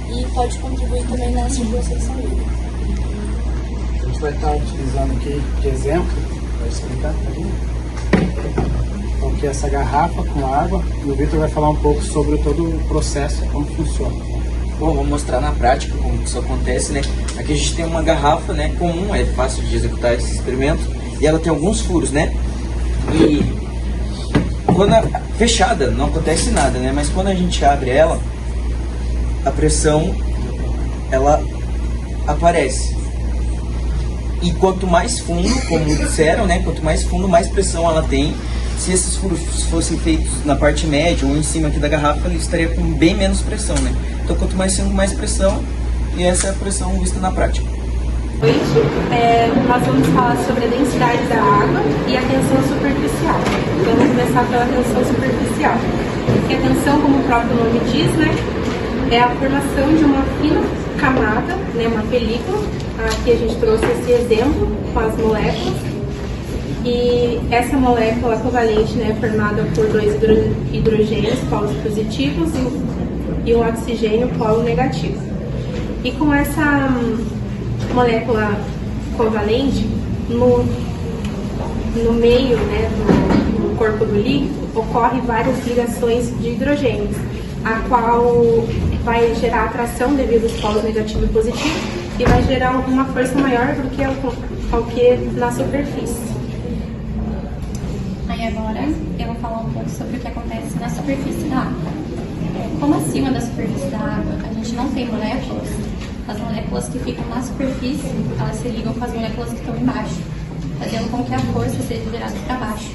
e pode contribuir também na circulação sanguínea. A gente vai estar utilizando aqui de exemplo, para explicar então, aqui essa garrafa com água e o Vitor vai falar um pouco sobre todo o processo, como funciona. Bom, vou mostrar na prática como isso acontece, né? Aqui a gente tem uma garrafa, né, comum, é fácil de executar esse experimento, e ela tem alguns furos, né? E quando fechada não acontece nada, né? Mas quando a gente abre ela, a pressão ela aparece. E quanto mais fundo, como disseram, né? Quanto mais fundo, mais pressão ela tem. Se esses furos fossem feitos na parte média ou em cima aqui da garrafa, ele estaria com bem menos pressão, né? Então, quanto mais fundo, mais pressão, e essa é a pressão vista na prática. Hoje, nós vamos falar sobre a densidade da água e a tensão superficial. Então, vamos começar pela tensão superficial. E a tensão, como o próprio nome diz, né, é a formação de uma fina camada, né, uma película. Aqui a gente trouxe esse exemplo com as moléculas. E essa molécula covalente, né, é formada por dois hidrogênios, polos positivos, e o oxigênio polo negativo. E com essa molécula covalente, no meio, né, do corpo do líquido, ocorre várias ligações de hidrogênios, a qual vai gerar atração devido aos polos negativo e positivo e vai gerar uma força maior do que ao que na superfície. Aí agora eu vou falar um pouco sobre o que acontece na superfície da água. Como acima da superfície da água a gente não tem moléculas, as moléculas que ficam na superfície, elas se ligam com as moléculas que estão embaixo, fazendo com que a força seja gerada para baixo.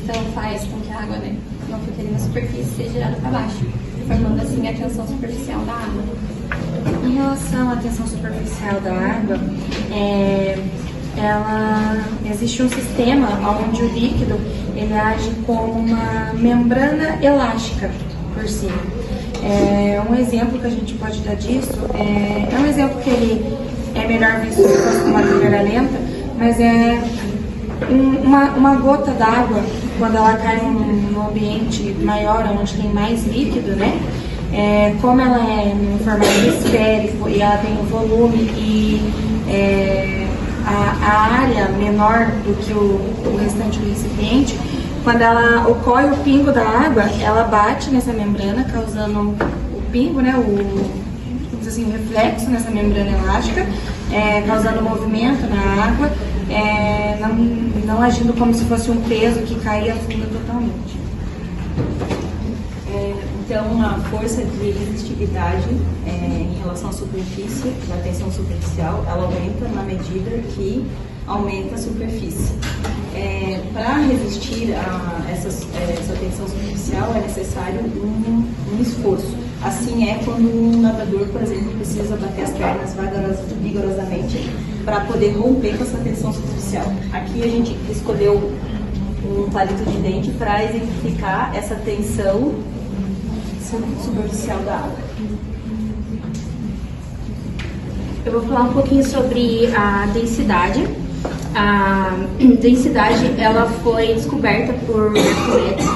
Então faz com que a água, né, não fique ali na superfície, seja gerada para baixo, formando assim a tensão superficial da água. Em relação à tensão superficial da água, existe um sistema onde o líquido ele age como uma membrana elástica por cima. Um exemplo que a gente pode dar disso é um exemplo que ele é melhor visto se fosse uma câmera lenta, mas é uma gota d'água, quando ela cai num ambiente maior, onde tem mais líquido, né? Como ela é em formato esférico e ela tem um volume e a área menor do que o restante do recipiente, quando ela ocorre o pingo da água, ela bate nessa membrana, causando o pingo, né, o reflexo nessa membrana elástica, causando movimento na água, não agindo como se fosse um peso que caía fundo totalmente. Então, a força de resistividade em relação à superfície, da tensão superficial, ela aumenta na medida que aumenta a superfície. Para resistir a essa tensão superficial é necessário um esforço. Assim é quando um nadador, por exemplo, precisa bater as pernas vigorosamente para poder romper com essa tensão superficial. Aqui a gente escolheu um palito de dente para exemplificar essa tensão superficial da água. Eu vou falar um pouquinho sobre a densidade. A densidade ela foi descoberta por Arquimedes.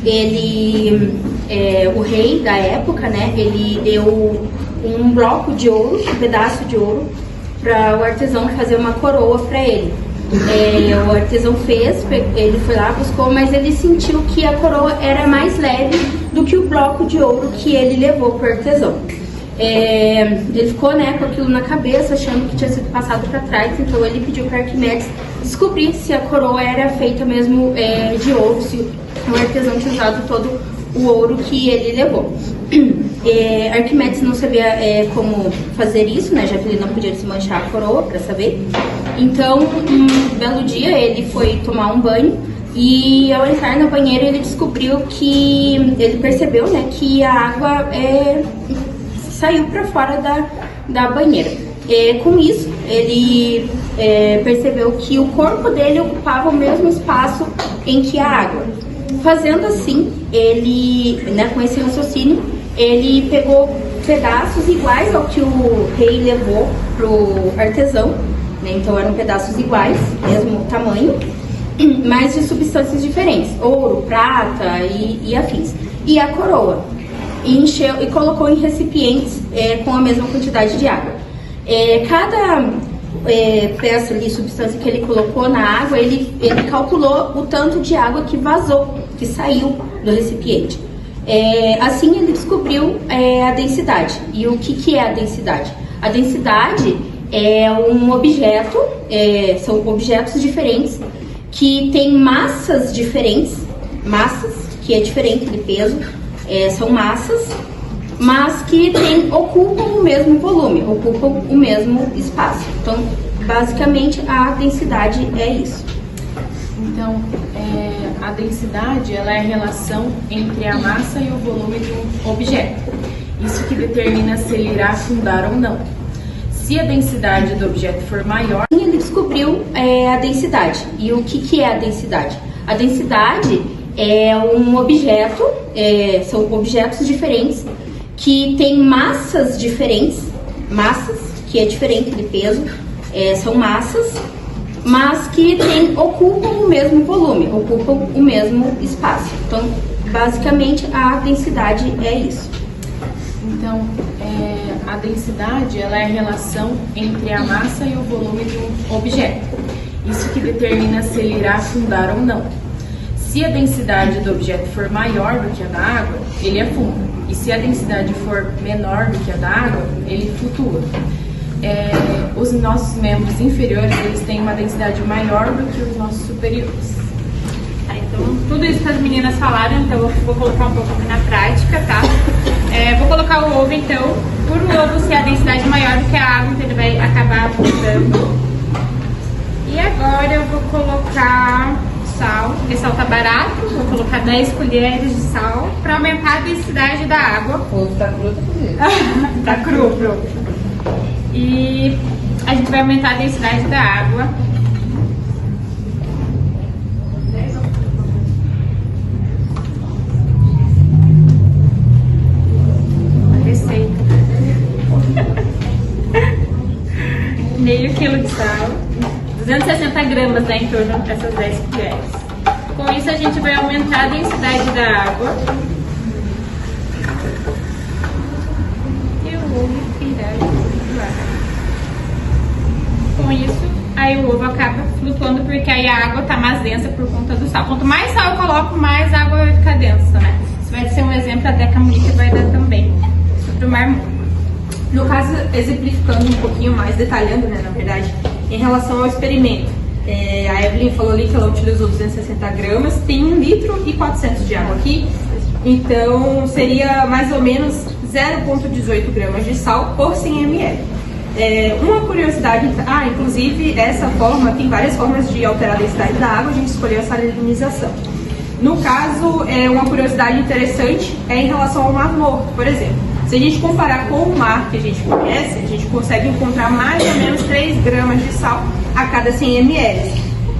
Ele, o rei da época, né? Ele deu um bloco de ouro, um pedaço de ouro, para o artesão fazer uma coroa para ele. O artesão fez, ele foi lá, buscou, mas ele sentiu que a coroa era mais leve do que o bloco de ouro que ele levou para o artesão. Ele ficou, né, com aquilo na cabeça, achando que tinha sido passado para trás, então ele pediu para Arquimedes descobrir se a coroa era feita mesmo de ouro, se o artesão tinha usado todo o ouro que ele levou. Arquimedes não sabia como fazer isso, né, já que ele não podia desmanchar a coroa para saber. Então, um belo dia, ele foi tomar um banho e ao entrar na banheira ele descobriu que, ele percebeu, né, que a água saiu para fora da banheira. Com isso, ele percebeu que o corpo dele ocupava o mesmo espaço em que a água. Fazendo assim, ele, né, com esse raciocínio, ele pegou pedaços iguais ao que o rei levou pro artesão, né, então eram pedaços iguais, mesmo tamanho, mas de substâncias diferentes, ouro, prata e afins. E a coroa, e encheu e colocou em recipientes com a mesma quantidade de água. Cada peça de substância que ele colocou na água, ele calculou o tanto de água que vazou, que saiu do recipiente. Assim ele descobriu a densidade. E o que é a densidade? A densidade é um objeto, são objetos diferentes que têm massas diferentes, que é diferente de peso, são massas, mas que ocupam o mesmo volume, ocupam o mesmo espaço. Então, basicamente, a densidade é isso. Então, a densidade ela é a relação entre a massa e o volume de um objeto. Isso que determina se ele irá afundar ou não. Se a densidade do objeto for maior... Ele descobriu a densidade. E o que é a densidade? A densidade é um objeto, são objetos diferentes que têm massas diferentes, que é diferente de peso, são massas, mas que ocupam o mesmo volume, ocupam o mesmo espaço. Então, basicamente, a densidade é isso. Então, a densidade ela é a relação entre a massa e o volume de um objeto. Isso que determina se ele irá afundar ou não. Se a densidade do objeto for maior do que a da água, ele afunda. E se a densidade for menor do que a da água, ele flutua. Os nossos membros inferiores, eles têm uma densidade maior do que os nossos superiores. Então, tudo isso que as meninas falaram, então eu vou colocar um pouco aqui na prática, tá? Vou colocar o ovo, então, por o ovo ser a densidade maior do que a água, então ele vai acabar afundando. E agora eu vou colocar sal, porque sal tá barato, vou colocar 10 colheres de sal para aumentar a densidade da água. O ovo tá cru, tá cozido. Tá cru, pronto. E a gente vai aumentar a densidade da água. Uma receita. Meio quilo de sal. 260 gramas, né, em torno dessas 10 colheres. Com isso a gente vai aumentar a densidade da água. E o ovo irá flutuar. Com isso, aí o ovo acaba flutuando porque aí a água está mais densa por conta do sal. Quanto mais sal eu coloco, mais a água vai ficar densa, né? Isso vai ser um exemplo até que a Monique vai dar também sobre o Mar. No caso, exemplificando um pouquinho mais, detalhando, né, na verdade, em relação ao experimento. A Evelyn falou ali que ela utilizou 260 gramas, tem 1 litro e 400 de água aqui, então seria mais ou menos 0,18 gramas de sal por 100 ml. Uma curiosidade, inclusive essa forma, tem várias formas de alterar a densidade da água, a gente escolheu a salinização. No caso, uma curiosidade interessante é em relação ao Mar Morto, por exemplo. Se a gente comparar com o mar que a gente conhece, a gente consegue encontrar mais ou menos 3 gramas de sal a cada 100 ml.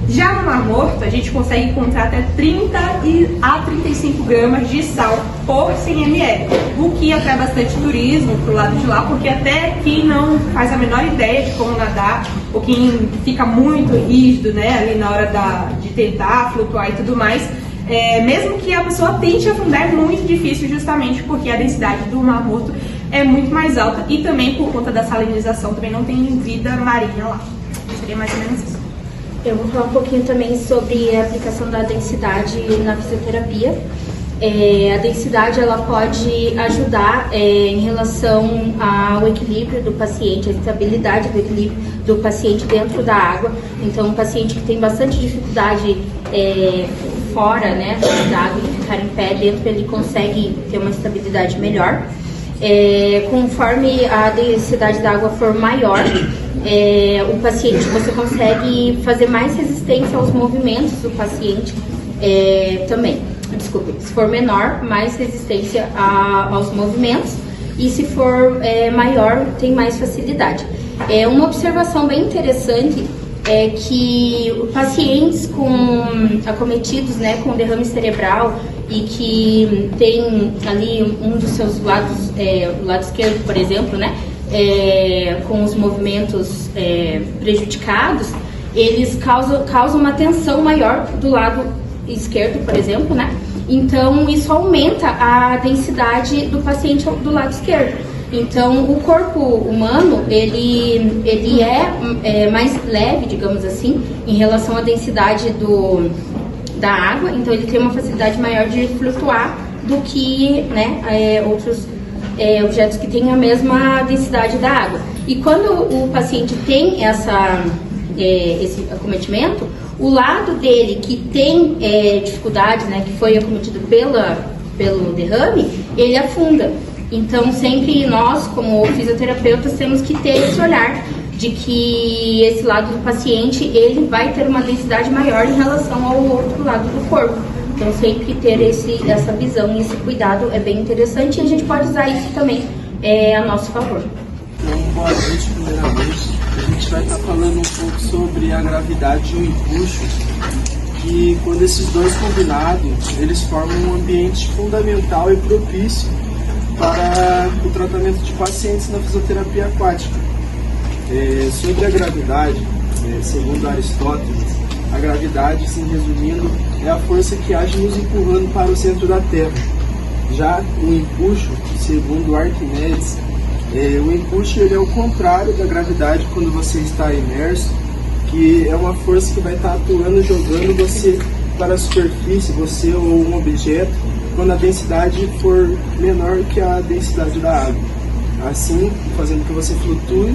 Já no Mar Morto, a gente consegue encontrar até 30 a 35 gramas de sal por 100 ml, o que atrai bastante turismo pro lado de lá, porque até quem não faz a menor ideia de como nadar, ou quem fica muito rígido, né, ali na hora de tentar flutuar e tudo mais, mesmo que a pessoa tente afundar, é muito difícil, justamente porque a densidade do Mar Morto é muito mais alta e também por conta da salinização também não tem vida marinha lá. Seria mais ou menos isso. Eu vou falar um pouquinho também sobre a aplicação da densidade na fisioterapia. A densidade ela pode ajudar em relação ao equilíbrio do paciente, a estabilidade do equilíbrio do paciente dentro da água. Então, um paciente que tem bastante dificuldade fora, né, da água, de ficar em pé, dentro ele consegue ter uma estabilidade melhor. Conforme a densidade da água for maior, o paciente, você consegue fazer mais resistência aos movimentos do paciente também. Desculpe, se for menor, mais resistência aos movimentos, e se for maior, tem mais facilidade. Uma observação bem interessante é que pacientes acometidos, né, com derrame cerebral e que tem ali um dos seus lados, o lado esquerdo, por exemplo, né, com os movimentos prejudicados, eles causam uma tensão maior do lado esquerdo, por exemplo, né? Então isso aumenta a densidade do paciente do lado esquerdo. Então o corpo humano ele é mais leve, digamos assim, em relação à densidade da água. Então ele tem uma facilidade maior de flutuar do que, né, outros objetos que têm a mesma densidade da água. E quando o paciente tem esse acometimento, o lado dele que tem dificuldade, né, que foi acometido pelo derrame, ele afunda. Então sempre nós, como fisioterapeutas, temos que ter esse olhar de que esse lado do paciente ele vai ter uma densidade maior em relação ao outro lado do corpo. Então sempre ter essa visão e esse cuidado é bem interessante, e a gente pode usar isso também a nosso favor. Então, boa noite, primeiramente. A gente vai estar falando um pouco sobre a gravidade e o empuxo, que quando esses dois combinados, eles formam um ambiente fundamental e propício para o tratamento de pacientes na fisioterapia aquática. Sobre a gravidade, segundo Aristóteles, a gravidade, assim resumindo, é a força que age nos empurrando para o centro da Terra. Já o empuxo, segundo Arquimedes, o empuxo ele é o contrário da gravidade quando você está imerso, que é uma força que vai estar atuando, jogando você para a superfície, você ou um objeto, quando a densidade for menor que a densidade da água. Assim, fazendo com que você flutue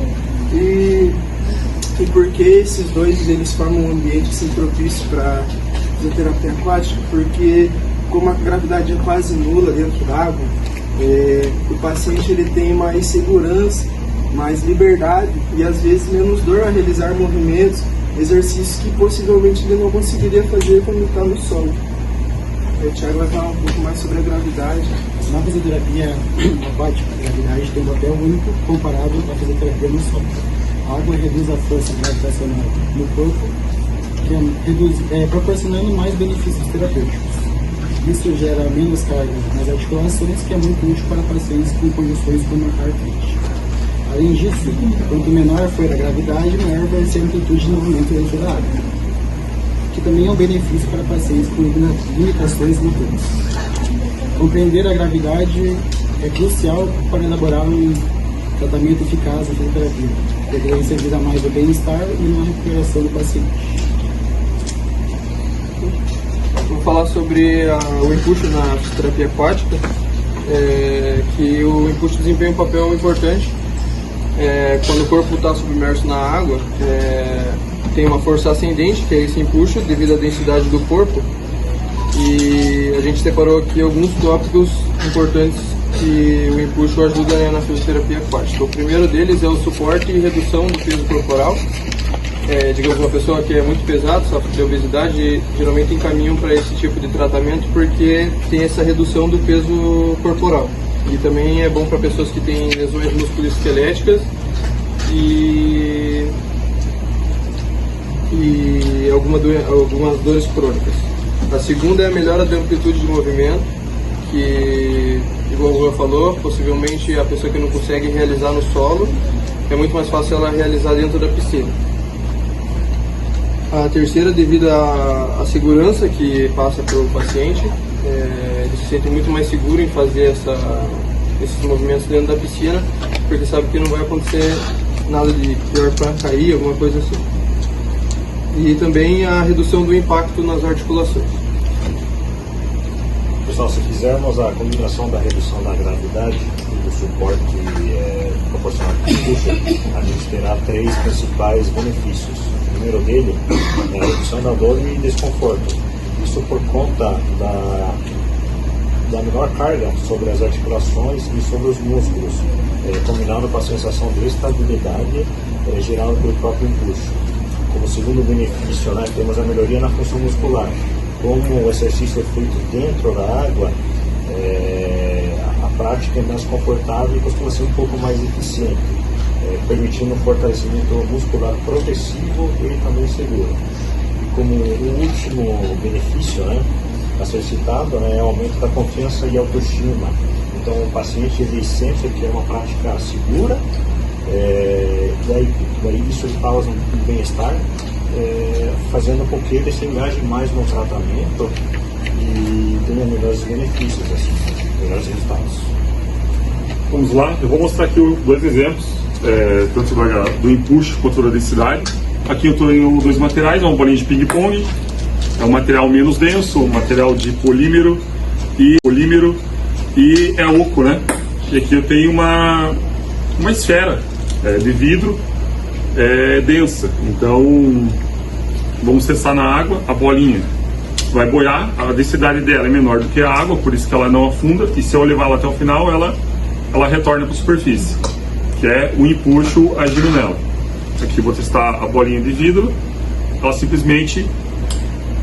e porque esses dois eles formam um ambiente assim, propício para fisioterapia aquática, porque como a gravidade é quase nula dentro d'água, o paciente ele tem mais segurança, mais liberdade e às vezes menos dor a realizar movimentos, exercícios que possivelmente ele não conseguiria fazer quando está no solo. O Thiago vai falar um pouco mais sobre a gravidade. Na fisioterapia aquática, a gravidade tem um papel único comparado à fisioterapia no solo. A água reduz a força gravitacional no corpo, proporcionando mais benefícios terapêuticos. Isso gera menos carga nas articulações, que é muito útil para pacientes com condições como a artrite. Além disso, quanto menor for a gravidade, maior vai ser a amplitude de movimento dentro da água, que também é um benefício para pacientes com limitações motores. Compreender a gravidade é crucial para elaborar um tratamento eficaz da fisioterapia, podendo servir a mais ao bem-estar e na recuperação do paciente. Vou falar sobre o empuxo na fisioterapia aquática, que o empuxo desempenha um papel importante. Quando o corpo está submerso na água, tem uma força ascendente, que é esse empuxo, devido à densidade do corpo. E a gente separou aqui alguns tópicos importantes que o empuxo ajuda na fisioterapia aquática. O primeiro deles é o suporte e redução do peso corporal. Digamos, uma pessoa que é muito pesada, sofre de obesidade, geralmente encaminham para esse tipo de tratamento porque tem essa redução do peso corporal. E também é bom para pessoas que têm lesões musculoesqueléticas e algumas dores crônicas. A segunda é a melhora da amplitude de movimento, que, igual o Juan falou, possivelmente a pessoa que não consegue realizar no solo, é muito mais fácil ela realizar dentro da piscina. A terceira, devido à segurança que passa pelo paciente, ele se sente muito mais seguro em fazer esses movimentos dentro da piscina, porque sabe que não vai acontecer nada de pior para cair, alguma coisa assim. E também a redução do impacto nas articulações. Pessoal, se fizermos a combinação da redução da gravidade e do suporte proporcionado por empuxo, a gente terá 3 principais benefícios. O primeiro dele é a redução da dor e desconforto. Isso por conta da menor carga sobre as articulações e sobre os músculos, combinado com a sensação de estabilidade gerada pelo próprio empuxo. Como segundo benefício, temos a melhoria na função muscular. Como o exercício é feito dentro da água, a prática é mais confortável e costuma ser um pouco mais eficiente, permitindo um fortalecimento muscular progressivo e também seguro. E como o último benefício a ser citado é o aumento da confiança e autoestima. Então o paciente ele sente que é uma prática segura, daí isso lhe causa um bem-estar, fazendo com que ele se engaje mais no tratamento e tenha melhores benefícios, melhores resultados. Vamos lá, eu vou mostrar aqui 2 exemplos, tanto do empuxo quanto da densidade. Aqui eu tenho 2 materiais, uma bolinha de ping-pong, é um material menos denso, um material de polímero e é oco, né? E aqui eu tenho uma esfera de vidro densa. Então vamos cessar na água, a bolinha vai boiar, a densidade dela é menor do que a água, por isso que ela não afunda, e se eu levar ela até o final, ela retorna para a superfície, que é o empuxo agindo nela. Aqui eu vou testar a bolinha de vidro, ela simplesmente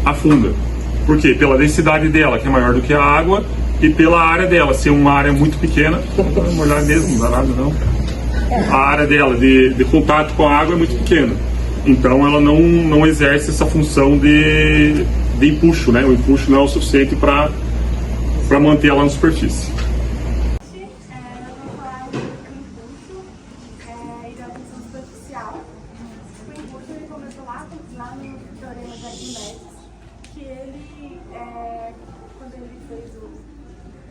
afunda. Por quê? Pela densidade dela, que é maior do que a água, e pela área dela, ser uma área muito pequena, vou molhar mesmo, não dá nada não. A área dela de contato com a água é muito pequena, então ela não exerce essa função de empuxo, né? O empuxo não é o suficiente para manter ela na superfície. Quando ele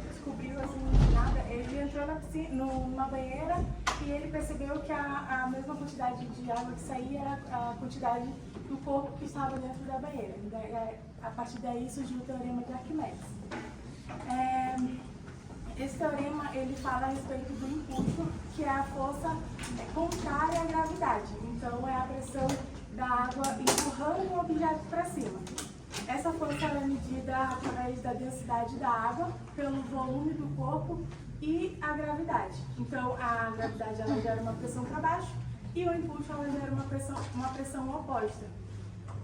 descobriu chegou assim do nada, ele entrou numa banheira e ele percebeu que a mesma quantidade de água que saía era a quantidade do corpo que estava dentro da banheira. A partir daí surgiu o teorema de Arquimedes. Esse teorema ele fala a respeito do impulso, que é a força contrária à gravidade. Então é a pressão da água empurrando um objeto para cima. Essa força é medida através da densidade da água, pelo volume do corpo e a gravidade. Então a gravidade ela gera uma pressão para baixo e o impulso ela gera uma pressão oposta.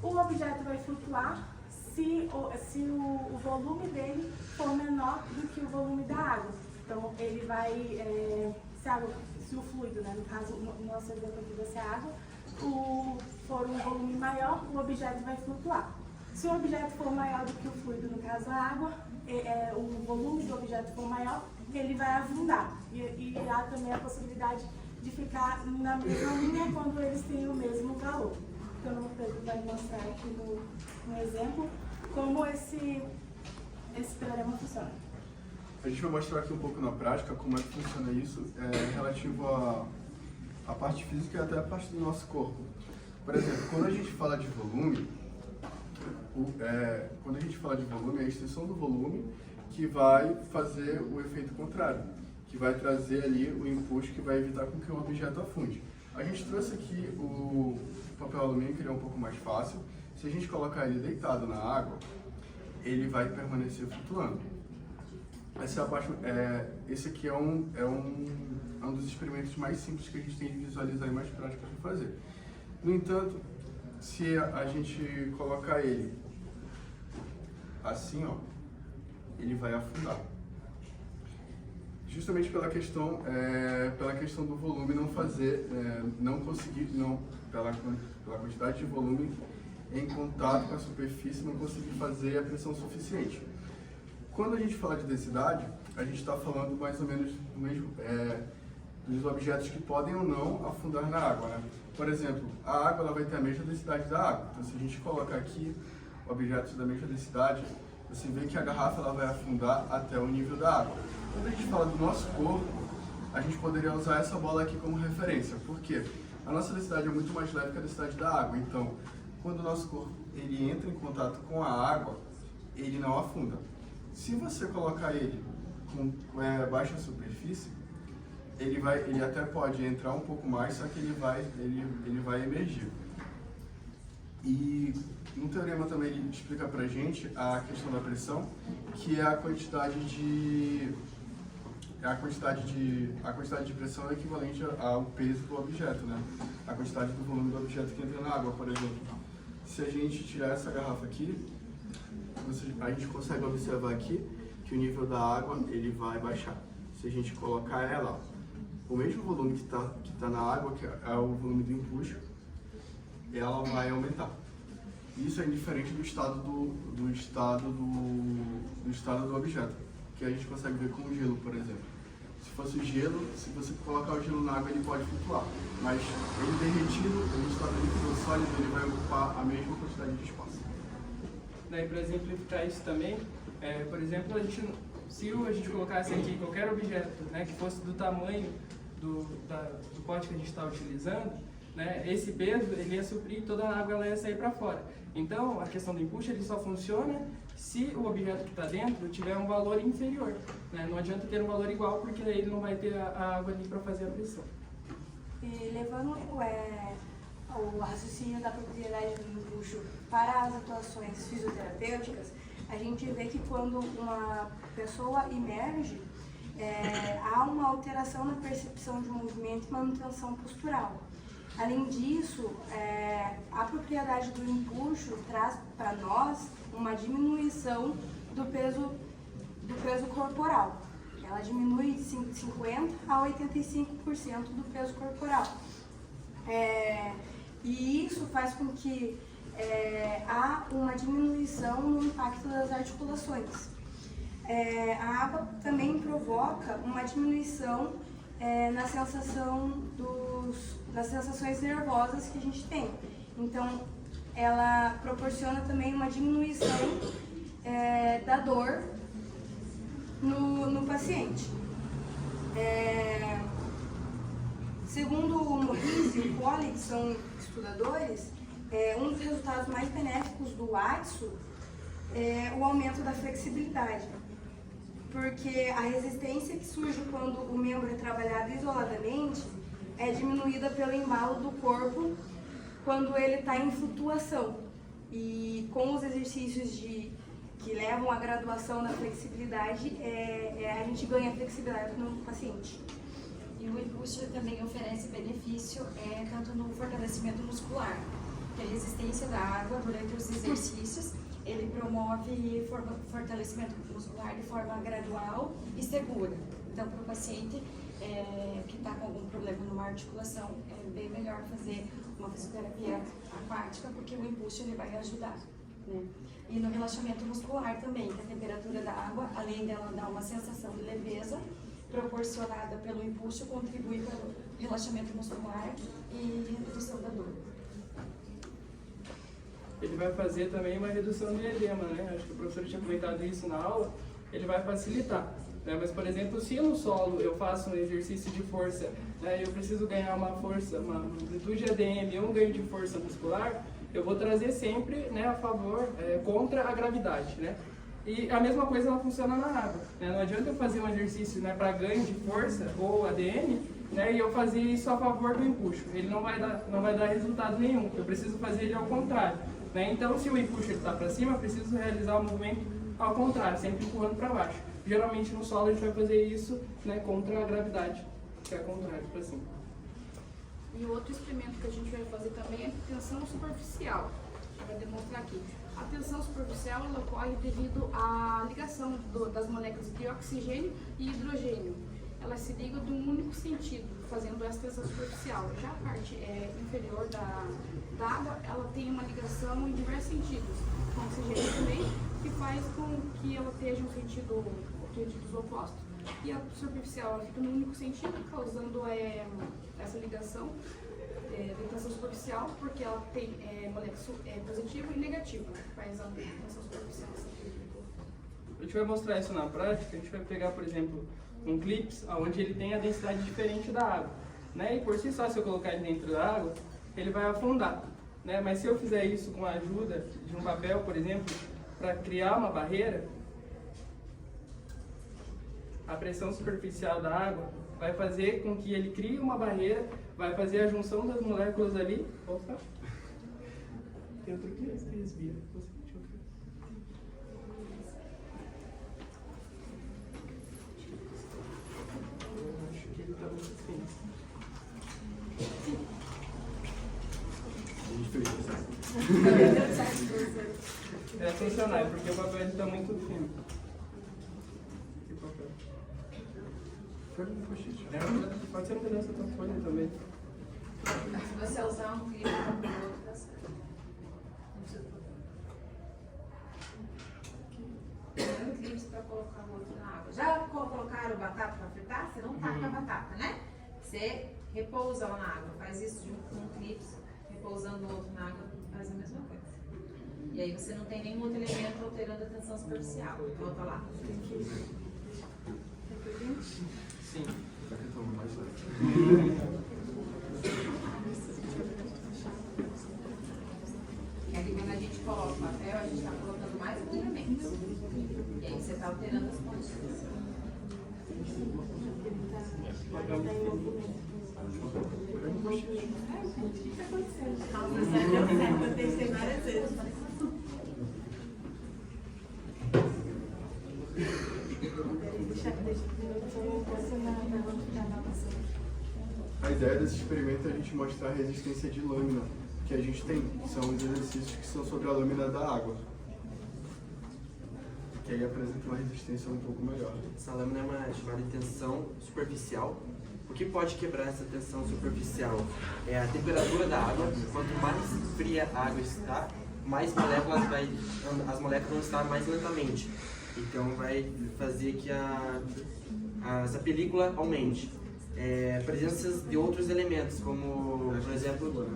O objeto vai flutuar se o volume dele for menor do que o volume da água. Então ele vai, se o fluido, né, no caso, no nosso exemplo aqui vai ser a água, for um volume maior, o objeto vai flutuar. Se o objeto for maior do que o fluido, no caso a água, o volume do objeto for maior, ele vai afundar. E há também a possibilidade de ficar na mesma linha quando eles têm o mesmo valor. Então o Pedro vai mostrar aqui no exemplo como esse teorema funciona. A gente vai mostrar aqui um pouco na prática como é que funciona isso, relativo à parte física e até a parte do nosso corpo. Por exemplo, quando a gente fala de volume, é a extensão do volume que vai fazer o efeito contrário, que vai trazer ali o impulso que vai evitar com que o objeto afunde. A gente trouxe aqui o papel alumínio, que ele é um pouco mais fácil. Se a gente colocar ele deitado na água, ele vai permanecer flutuando. Esse aqui é um dos experimentos mais simples que a gente tem de visualizar e mais práticos de fazer. No entanto, se a gente colocar ele assim, ó, ele vai afundar. Justamente pela questão do volume pela quantidade de volume em contato com a superfície, não conseguir fazer a pressão suficiente. Quando a gente fala de densidade, a gente está falando mais ou menos dos objetos que podem ou não afundar na água, né? Por exemplo, a água ela vai ter a mesma densidade da água. Então, se a gente colocar aqui objetos da mesma densidade, você vê que a garrafa ela vai afundar até o nível da água. Quando a gente fala do nosso corpo, a gente poderia usar essa bola aqui como referência. Por quê? A nossa densidade é muito mais leve que a densidade da água. Então, quando o nosso corpo ele entra em contato com a água, ele não afunda. Se você colocar ele com baixa superfície, ele até pode entrar um pouco mais, só que ele vai emergir. E no teorema também ele explica pra gente a questão da pressão, que é a quantidade de pressão é equivalente ao peso do objeto, né? A quantidade do volume do objeto que entra na água, por exemplo. Se a gente tirar essa garrafa aqui, a gente consegue observar aqui que o nível da água ele vai baixar. Se a gente colocar ela, o mesmo volume que tá na água, que é o volume do empuxo, ela vai aumentar. Isso é indiferente do estado do objeto, que a gente consegue ver com o gelo, por exemplo. Se fosse o gelo, se você colocar o gelo na água, ele pode flutuar, mas ele derretido, no estado líquido ou sólido, ele vai ocupar a mesma quantidade de espaço. Daí, para exemplificar isso também, por exemplo, se a gente colocasse aqui qualquer objeto, né, que fosse do tamanho do pote que a gente está utilizando, né, esse peso ele ia suprir toda a água, ela ia sair para fora. Então, a questão do empuxo ele só funciona se o objeto que está dentro tiver um valor inferior, né? Não adianta ter um valor igual, porque daí ele não vai ter a água ali para fazer a pressão. E levando o raciocínio da propriedade do empuxo para as atuações fisioterapêuticas, a gente vê que quando uma pessoa emerge, há uma alteração na percepção de movimento e manutenção postural. Além disso, a propriedade do empuxo traz para nós uma diminuição do peso corporal. Ela diminui de 50% a 85% do peso corporal. E isso faz com que há uma diminuição no impacto das articulações. A água também provoca uma diminuição na nas sensações nervosas que a gente tem. Então, ela proporciona também uma diminuição da dor no paciente. Segundo o Morris e o Poli, que são estudadores, um dos resultados mais benéficos do AXO é o aumento da flexibilidade, porque a resistência que surge quando o membro é trabalhado isoladamente é diminuída pelo embalo do corpo quando ele está em flutuação. E com os exercícios que levam à graduação da flexibilidade, a gente ganha flexibilidade no paciente. E o InPush também oferece benefício tanto no fortalecimento muscular, que a resistência da água durante os exercícios, ele promove fortalecimento muscular de forma gradual e segura. Então, para o paciente que está com algum problema numa articulação, é bem melhor fazer uma fisioterapia aquática, porque o InPush ele vai ajudar. Né? E no relaxamento muscular também, que a temperatura da água, além dela dar uma sensação de leveza, proporcionada pelo InPush, contribui para o relaxamento muscular e redução da dor. Ele vai fazer também uma redução de edema, né? Acho que o professor tinha comentado isso na aula. Ele vai facilitar, né? Mas, por exemplo, se no solo eu faço um exercício de força, né, eu preciso ganhar uma força, uma amplitude ADM ou um ganho de força muscular, eu vou trazer sempre, né, a favor, contra a gravidade, né? E a mesma coisa ela funciona na água, né? Não adianta eu fazer um exercício, né, para ganho de força ou ADM, né, e eu fazer isso a favor do empuxo. Ele não vai dar resultado nenhum. Eu preciso fazer ele ao contrário, né? Então, se o empuxo está para cima, eu preciso realizar o movimento ao contrário, sempre empurrando para baixo. Geralmente no solo a gente vai fazer isso, né, contra a gravidade, que é ao contrário, para cima. E o outro experimento que a gente vai fazer também é a tensão superficial. Vai demonstrar aqui. A tensão superficial ela ocorre devido à ligação das moléculas de oxigênio e hidrogênio. Elas se ligam de um único sentido, fazendo essa tensão superficial. Já a parte inferior da água, ela tem uma ligação em diversos sentidos, com oxigênio também, que faz com que ela esteja um sentidos opostos. E a superficial ela fica no único sentido, causando essa ligação de tensão superficial, porque ela tem molécula positiva e negativa, faz a tensão superficial. A gente vai mostrar isso na prática. A gente vai pegar, por exemplo, um clips onde ele tem a densidade diferente da água, né? E por si só, se eu colocar ele dentro da água, ele vai afundar, né? Mas se eu fizer isso com a ajuda de um papel, por exemplo, para criar uma barreira, a pressão superficial da água vai fazer com que ele crie uma barreira, vai fazer a junção das moléculas ali. Opa! Tem outro que desvia. Acho que ele tá muito fino. É funcionar, porque o papel está muito fino. Que papel? Pode ser um pedaço da tua folha também. Se você usar um clipe para o outro, dá certo. Um clipe para colocar o outro na água. Já colocaram batata para fritar? Você não taca a batata, né? Você repousa ela na água. Faz isso com um clipe, repousando o outro na água, faz a mesma coisa. E aí você não tem nenhum outro elemento alterando a tensão superficial. Volta lá. Sim. E aí quando a gente coloca o papel, a gente está colocando mais um elemento. E aí você está alterando as condições. Eu testei várias vezes. A ideia desse experimento é a gente mostrar a resistência de lâmina que a gente tem. São os exercícios que são sobre a lâmina da água, que aí apresenta uma resistência um pouco melhor. Essa lâmina é uma chamada de tensão superficial. O que pode quebrar essa tensão superficial é a temperatura da água. Quanto mais fria a água está, mais moléculas as moléculas vão estar mais lentamente. Então vai fazer que essa película aumente. Presenças de outros elementos, como por exemplo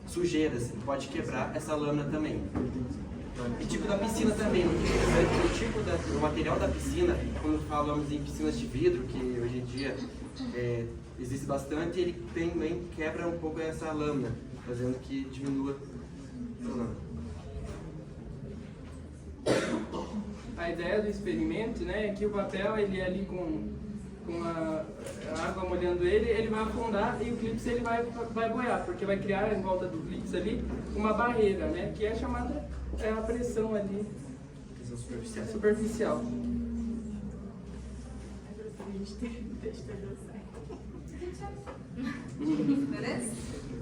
sujeiras, pode quebrar essa lâmina também. E tipo da piscina também, o tipo do material da piscina, quando falamos em piscinas de vidro, que hoje em dia existe bastante, ele também quebra um pouco essa lâmina, fazendo que diminua a lâmina. A ideia do experimento, né, é que o papel, ele ali com a água molhando ele vai afundar e o clips ele vai boiar, porque vai criar em volta do clips ali uma barreira, né, que é chamada a pressão ali superficial.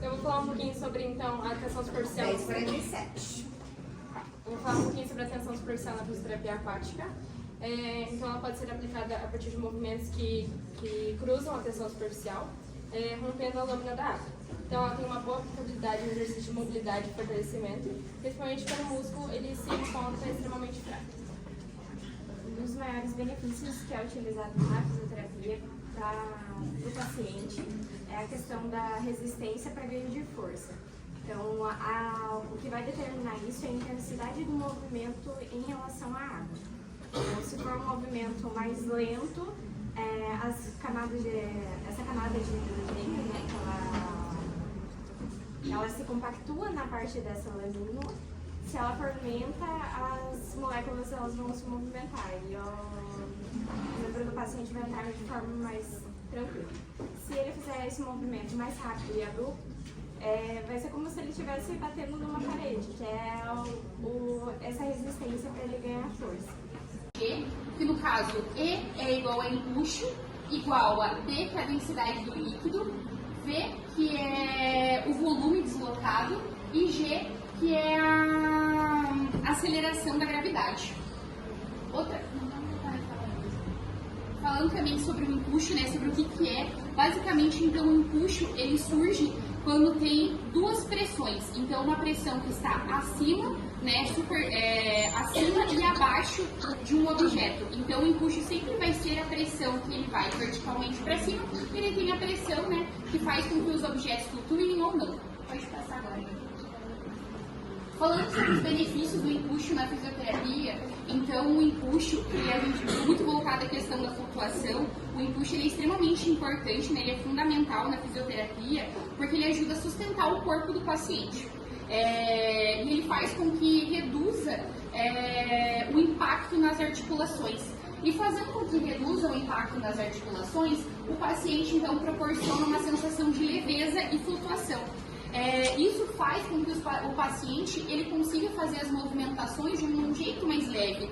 Eu vou falar um pouquinho sobre, então, a tensão superficial. 10:47. Eu vou falar um pouquinho sobre a tensão superficial na fisioterapia aquática. Então, ela pode ser aplicada a partir de movimentos que cruzam a tensão superficial, rompendo a lâmina da água. Então, ela tem uma boa aplicabilidade no exercício de mobilidade e fortalecimento, principalmente quando o músculo ele se encontra extremamente fraco. Um dos maiores benefícios que é utilizado na fisioterapia para o paciente é a questão da resistência para ganho de força. Então, o que vai determinar isso é a intensidade do movimento em relação à água. Então, se for um movimento mais lento, essa camada de hidrogênio, né, ela se compactua na parte dessa lamina. Se ela for lenta, as moléculas elas vão se movimentar e o cérebro do paciente vai entrar de forma mais tranquila. Se ele fizer esse movimento mais rápido e abrupto, vai ser como se ele estivesse batendo numa parede, que é essa resistência para ele ganhar força. Que no caso E é igual a empuxo, igual a D, que é a densidade do líquido, V, que é o volume deslocado, e G, que é a aceleração da gravidade. Falando também sobre o empuxo, né, sobre o que é, basicamente, então, o empuxo, ele surge quando tem duas pressões. Então, uma pressão que está acima, né, acima e abaixo de um objeto. Então, o empuxo sempre vai ser a pressão que ele vai verticalmente para cima, e ele tem a pressão, né, que faz com que os objetos flutuem ou não. Pode passar agora. Falando sobre os benefícios do empuxo na fisioterapia, então o empuxo, ele é muito voltado à questão da flutuação. O empuxo ele é extremamente importante, né? Ele é fundamental na fisioterapia, porque ele ajuda a sustentar o corpo do paciente. E ele faz com que reduza o impacto nas articulações. E fazendo com que reduza o impacto nas articulações, o paciente então proporciona uma sensação de leveza e flutuação. Isso faz com que o paciente ele consiga fazer as movimentações de um jeito mais leve.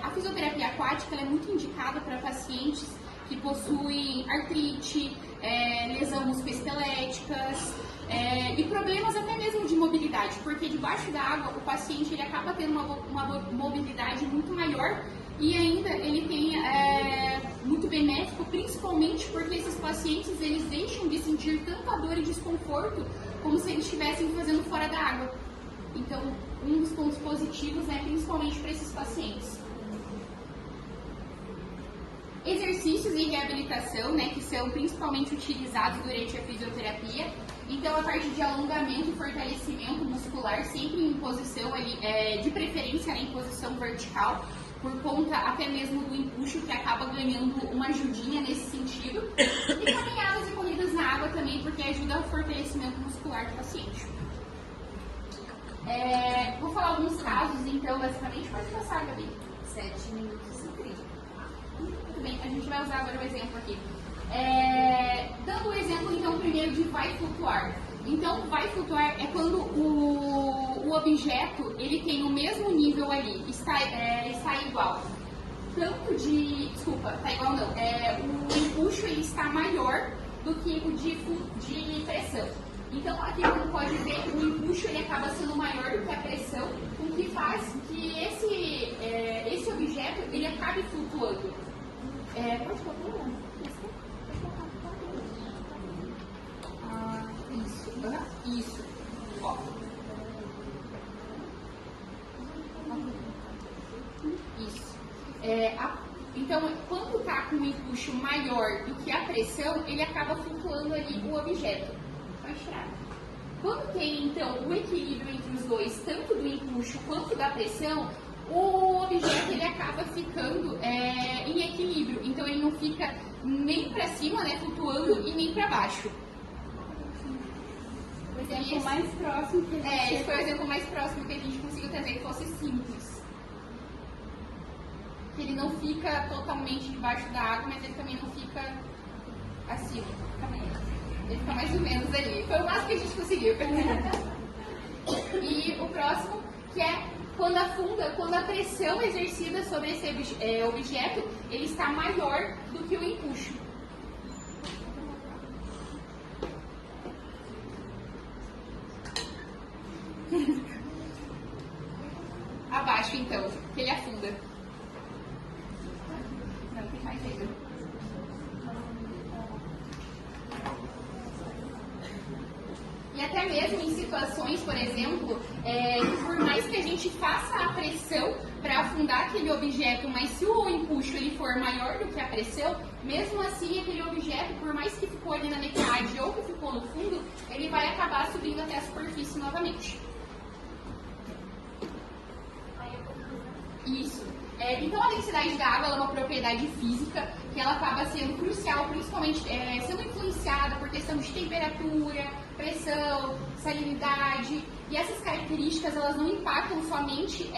A fisioterapia aquática ela é muito indicada para pacientes que possuem artrite, lesão musculoesqueléticas e problemas até mesmo de mobilidade, porque debaixo da água o paciente ele acaba tendo uma mobilidade muito maior e ainda ele tem muito benéfico, principalmente porque esses pacientes eles deixam de sentir tanta dor e desconforto como se eles estivessem fazendo fora da água. Então, um dos pontos positivos, né, principalmente para esses pacientes. Exercícios e reabilitação, né, que são principalmente utilizados durante a fisioterapia. Então, a parte de alongamento e fortalecimento muscular, sempre em posição ali, de preferência, né, em posição vertical, por conta até mesmo do empuxo, que acaba ganhando uma ajudinha nesse sentido. E caminhadas e corridas na água também, porque ajuda o fortalecimento muscular do paciente. Vou falar alguns casos, então, basicamente, pode passar, Gabi. 7 minutos e 30. Muito bem, a gente vai usar agora um exemplo aqui. Dando o exemplo, então, primeiro de vai flutuar. Então, vai flutuar é quando o objeto ele tem o mesmo nível ali, está igual. Tanto de... Desculpa, está igual não. O empuxo ele está maior do que o de pressão. Então, aqui como pode ver, o empuxo ele acaba sendo maior do que a pressão, o que faz que esse objeto ele acabe flutuando. Pode colocar? Isso. Ó. Isso. Então, quando está com um empuxo maior do que a pressão, ele acaba flutuando ali o objeto. Pode tirar. Quando tem, então, o equilíbrio entre os dois, tanto do empuxo quanto da pressão, o objeto ele acaba ficando em equilíbrio. Então ele não fica nem para cima, né, flutuando, e nem para baixo. O exemplo mais próximo que a gente... esse foi o exemplo mais próximo que a gente conseguiu trazer, que fosse simples. Que ele não fica totalmente debaixo da água, mas ele também não fica acima. Ele fica mais ou menos ali. Foi o máximo que a gente conseguiu. E o próximo, que é quando afunda, quando a pressão exercida sobre esse objeto, ele está maior do que o empuxo. Abaixo, então, que ele afunda. Não, tem mais ainda. E até mesmo em situações, por exemplo, que por mais que a gente faça a pressão para afundar aquele objeto, mas se o empuxo ele for maior do que a pressão, mesmo assim aquele objeto, por mais que ficou ali na metade ou que ficou no fundo, ele vai acabar subindo até a superfície novamente. Isso. Então a densidade da água é uma propriedade física que ela acaba sendo crucial, principalmente sendo influenciada por questão de temperatura, pressão, salinidade, e essas características elas não impactam somente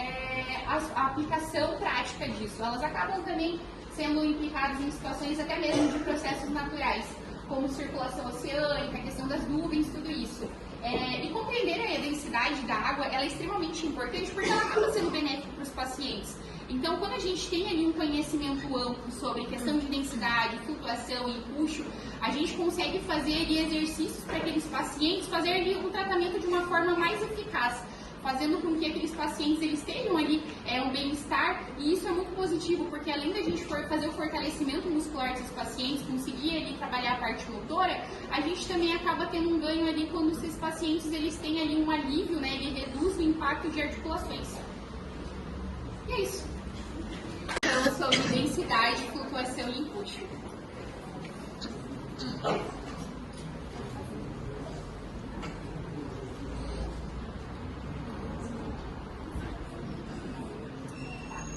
a aplicação prática disso, elas acabam também sendo implicadas em situações até mesmo de processos naturais, como circulação oceânica, a questão das nuvens, tudo isso. E compreender a densidade da água ela é extremamente importante porque ela acaba sendo benéfica para os pacientes. Então, quando a gente tem ali um conhecimento amplo sobre questão de densidade, flutuação e empuxo, a gente consegue fazer ali exercícios para aqueles pacientes fazer ali um tratamento de uma forma mais eficaz, fazendo com que aqueles pacientes eles tenham ali um bem-estar, e isso é muito positivo, porque além da gente fazer o fortalecimento muscular desses pacientes, conseguir ali trabalhar a parte motora, a gente também acaba tendo um ganho ali quando esses pacientes eles têm ali um alívio, né, ele reduz o impacto de articulações. E é isso. Então, sobre densidade, flutuação e empuxo.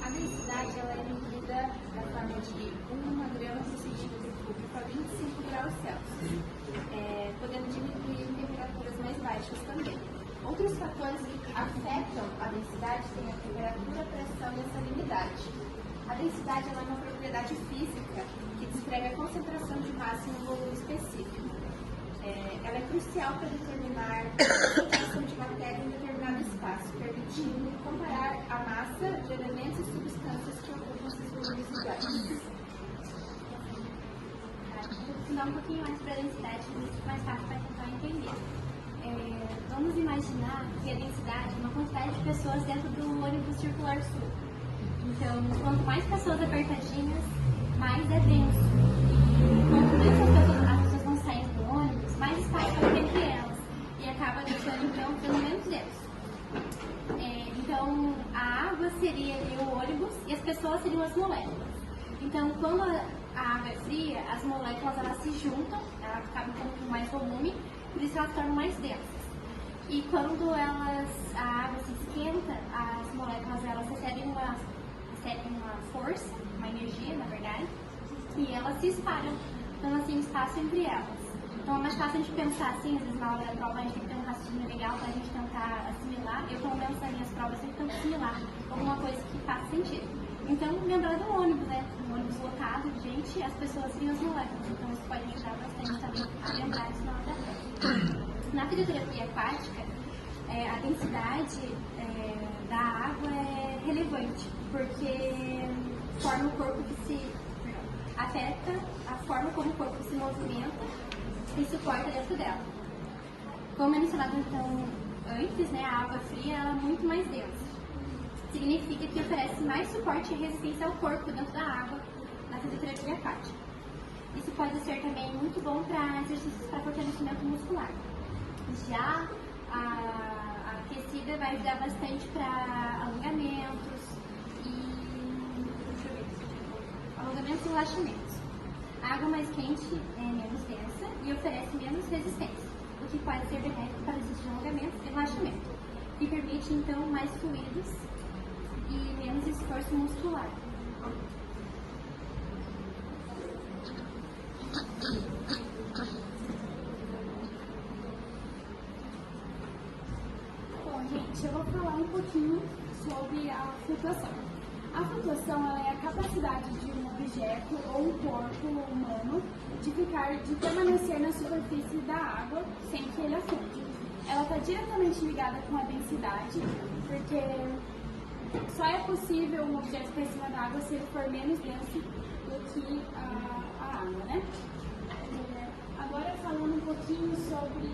A densidade ela é medida da forma de 1 grama por centímetro cúbico a 25 graus Celsius, podendo diminuir em temperaturas mais baixas também. Outros fatores que afetam a densidade têm a temperatura, a pressão e a salinidade. A densidade ela é uma propriedade física que descreve a concentração de massa em um volume específico. Ela é crucial para determinar a concentração de matéria em determinado espaço, permitindo comparar a massa de elementos e substâncias que ocupam esses volumes iguais. Vou ensinar um pouquinho mais para a densidade, muito mais fácil para tentar entender. Vamos imaginar que a densidade é uma quantidade de pessoas dentro do ônibus circular sul. Então, quanto mais pessoas apertadinhas, mais é denso. E quanto menos as pessoas vão saindo do ônibus, mais espaço vai ter entre elas. E acaba deixando, então, ficando menos denso. Então, a água seria ali o ônibus e as pessoas seriam as moléculas. Então, quando a água é fria, as moléculas elas se juntam, elas acabam com mais volume, por isso elas se tornam mais densas. E quando a água se esquenta, as moléculas elas recebem uma força, uma energia, na verdade, e elas se espalham, dando assim um espaço entre elas. Então é mais fácil a gente pensar assim, às vezes na hora da prova a gente tem que ter um raciocínio legal para a gente tentar assimilar. Eu, pelo menos nas minhas provas, sempre tento assimilar alguma coisa que faça sentido. Então, lembrar do ônibus, né? Um ônibus lotado de gente, as pessoas seriam as moléculas. Então, isso pode ajudar bastante também a lembrar isso na hora da prova. Na fisioterapia aquática, a densidade da água é relevante, porque forma o corpo afeta a forma como o corpo se movimenta e suporta dentro dela. Como é mencionado então antes, né, a água fria ela é muito mais densa. Significa que oferece mais suporte e resistência ao corpo dentro da água na fisioterapia aquática. Isso pode ser também muito bom para exercícios para fortalecimento muscular. Já a aquecida vai ajudar bastante para alongamentos e relaxamentos. A água mais quente é menos densa e oferece menos resistência. o que pode ser benéfico para os alongamentos e relaxamento, e permite então mais fluidos e menos esforço muscular. Bom, gente, eu vou falar um pouquinho sobre a flutuação. A flutuação ela é a capacidade de um objeto ou um corpo humano de permanecer na superfície da água sem que ele afunde. Ela está diretamente ligada com a densidade, porque só é possível um objeto estar em cima da água se ele for menos denso do que a água, né? Agora falando um pouquinho sobre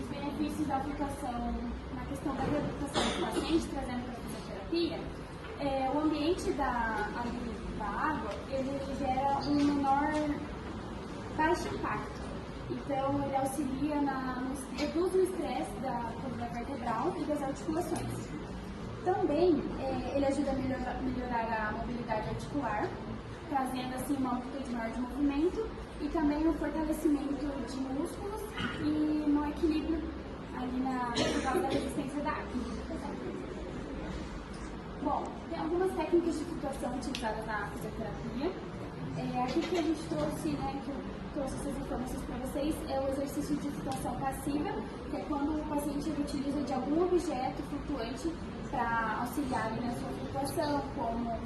os benefícios da flutuação na questão da reabilitação do paciente, trazendo para a fisioterapia, o ambiente da água, ele gera um menor baixo impacto. Então, ele auxilia reduz o estresse da coluna vertebral e das articulações. Também, ele ajuda a melhorar a mobilidade articular, trazendo assim uma amplitude maior de movimento e também o fortalecimento de músculos e no equilíbrio ali por causa da resistência da água. Bom, tem algumas técnicas de flutuação utilizadas na fisioterapia. Aqui que a gente trouxe, né, que eu trouxe essas informações para vocês, é o exercício de flutuação passiva, que é quando o paciente utiliza de algum objeto flutuante para auxiliar ali na sua flutuação, como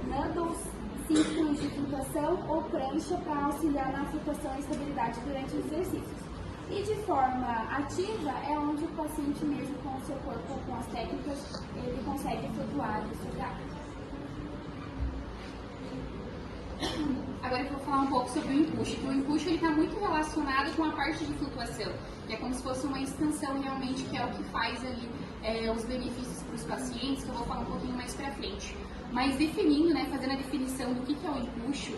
noodles, círculos de flutuação ou prancha para auxiliar na flutuação e estabilidade durante os exercícios. E de forma ativa é onde o paciente mesmo com o seu corpo, com as técnicas, ele consegue flutuar sobre a água. Agora eu vou falar um pouco sobre o empuxo, que o empuxo está muito relacionado com a parte de flutuação, que é como se fosse uma extensão realmente, que é o que faz ali os benefícios para os pacientes, que eu vou falar um pouquinho mais para frente. Mas definindo, né, fazendo a definição do que é o empuxo,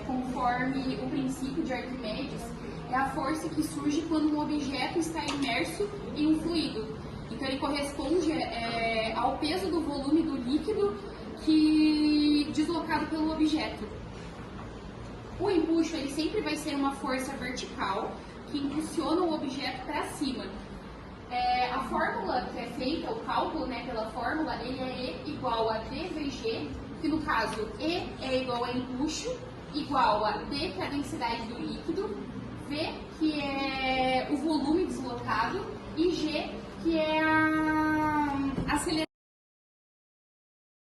conforme o princípio de Arquimedes, é a força que surge quando um objeto está imerso em um fluido. Então ele corresponde ao peso do volume do líquido deslocado pelo objeto. O empuxo ele sempre vai ser uma força vertical que impulsiona o objeto para cima. A fórmula que é feita, o cálculo, né, pela fórmula, ele é E igual a dVg, que no caso E é igual a empuxo, igual a D, que é a densidade do líquido, V, que é o volume deslocado, e G, que é a aceleração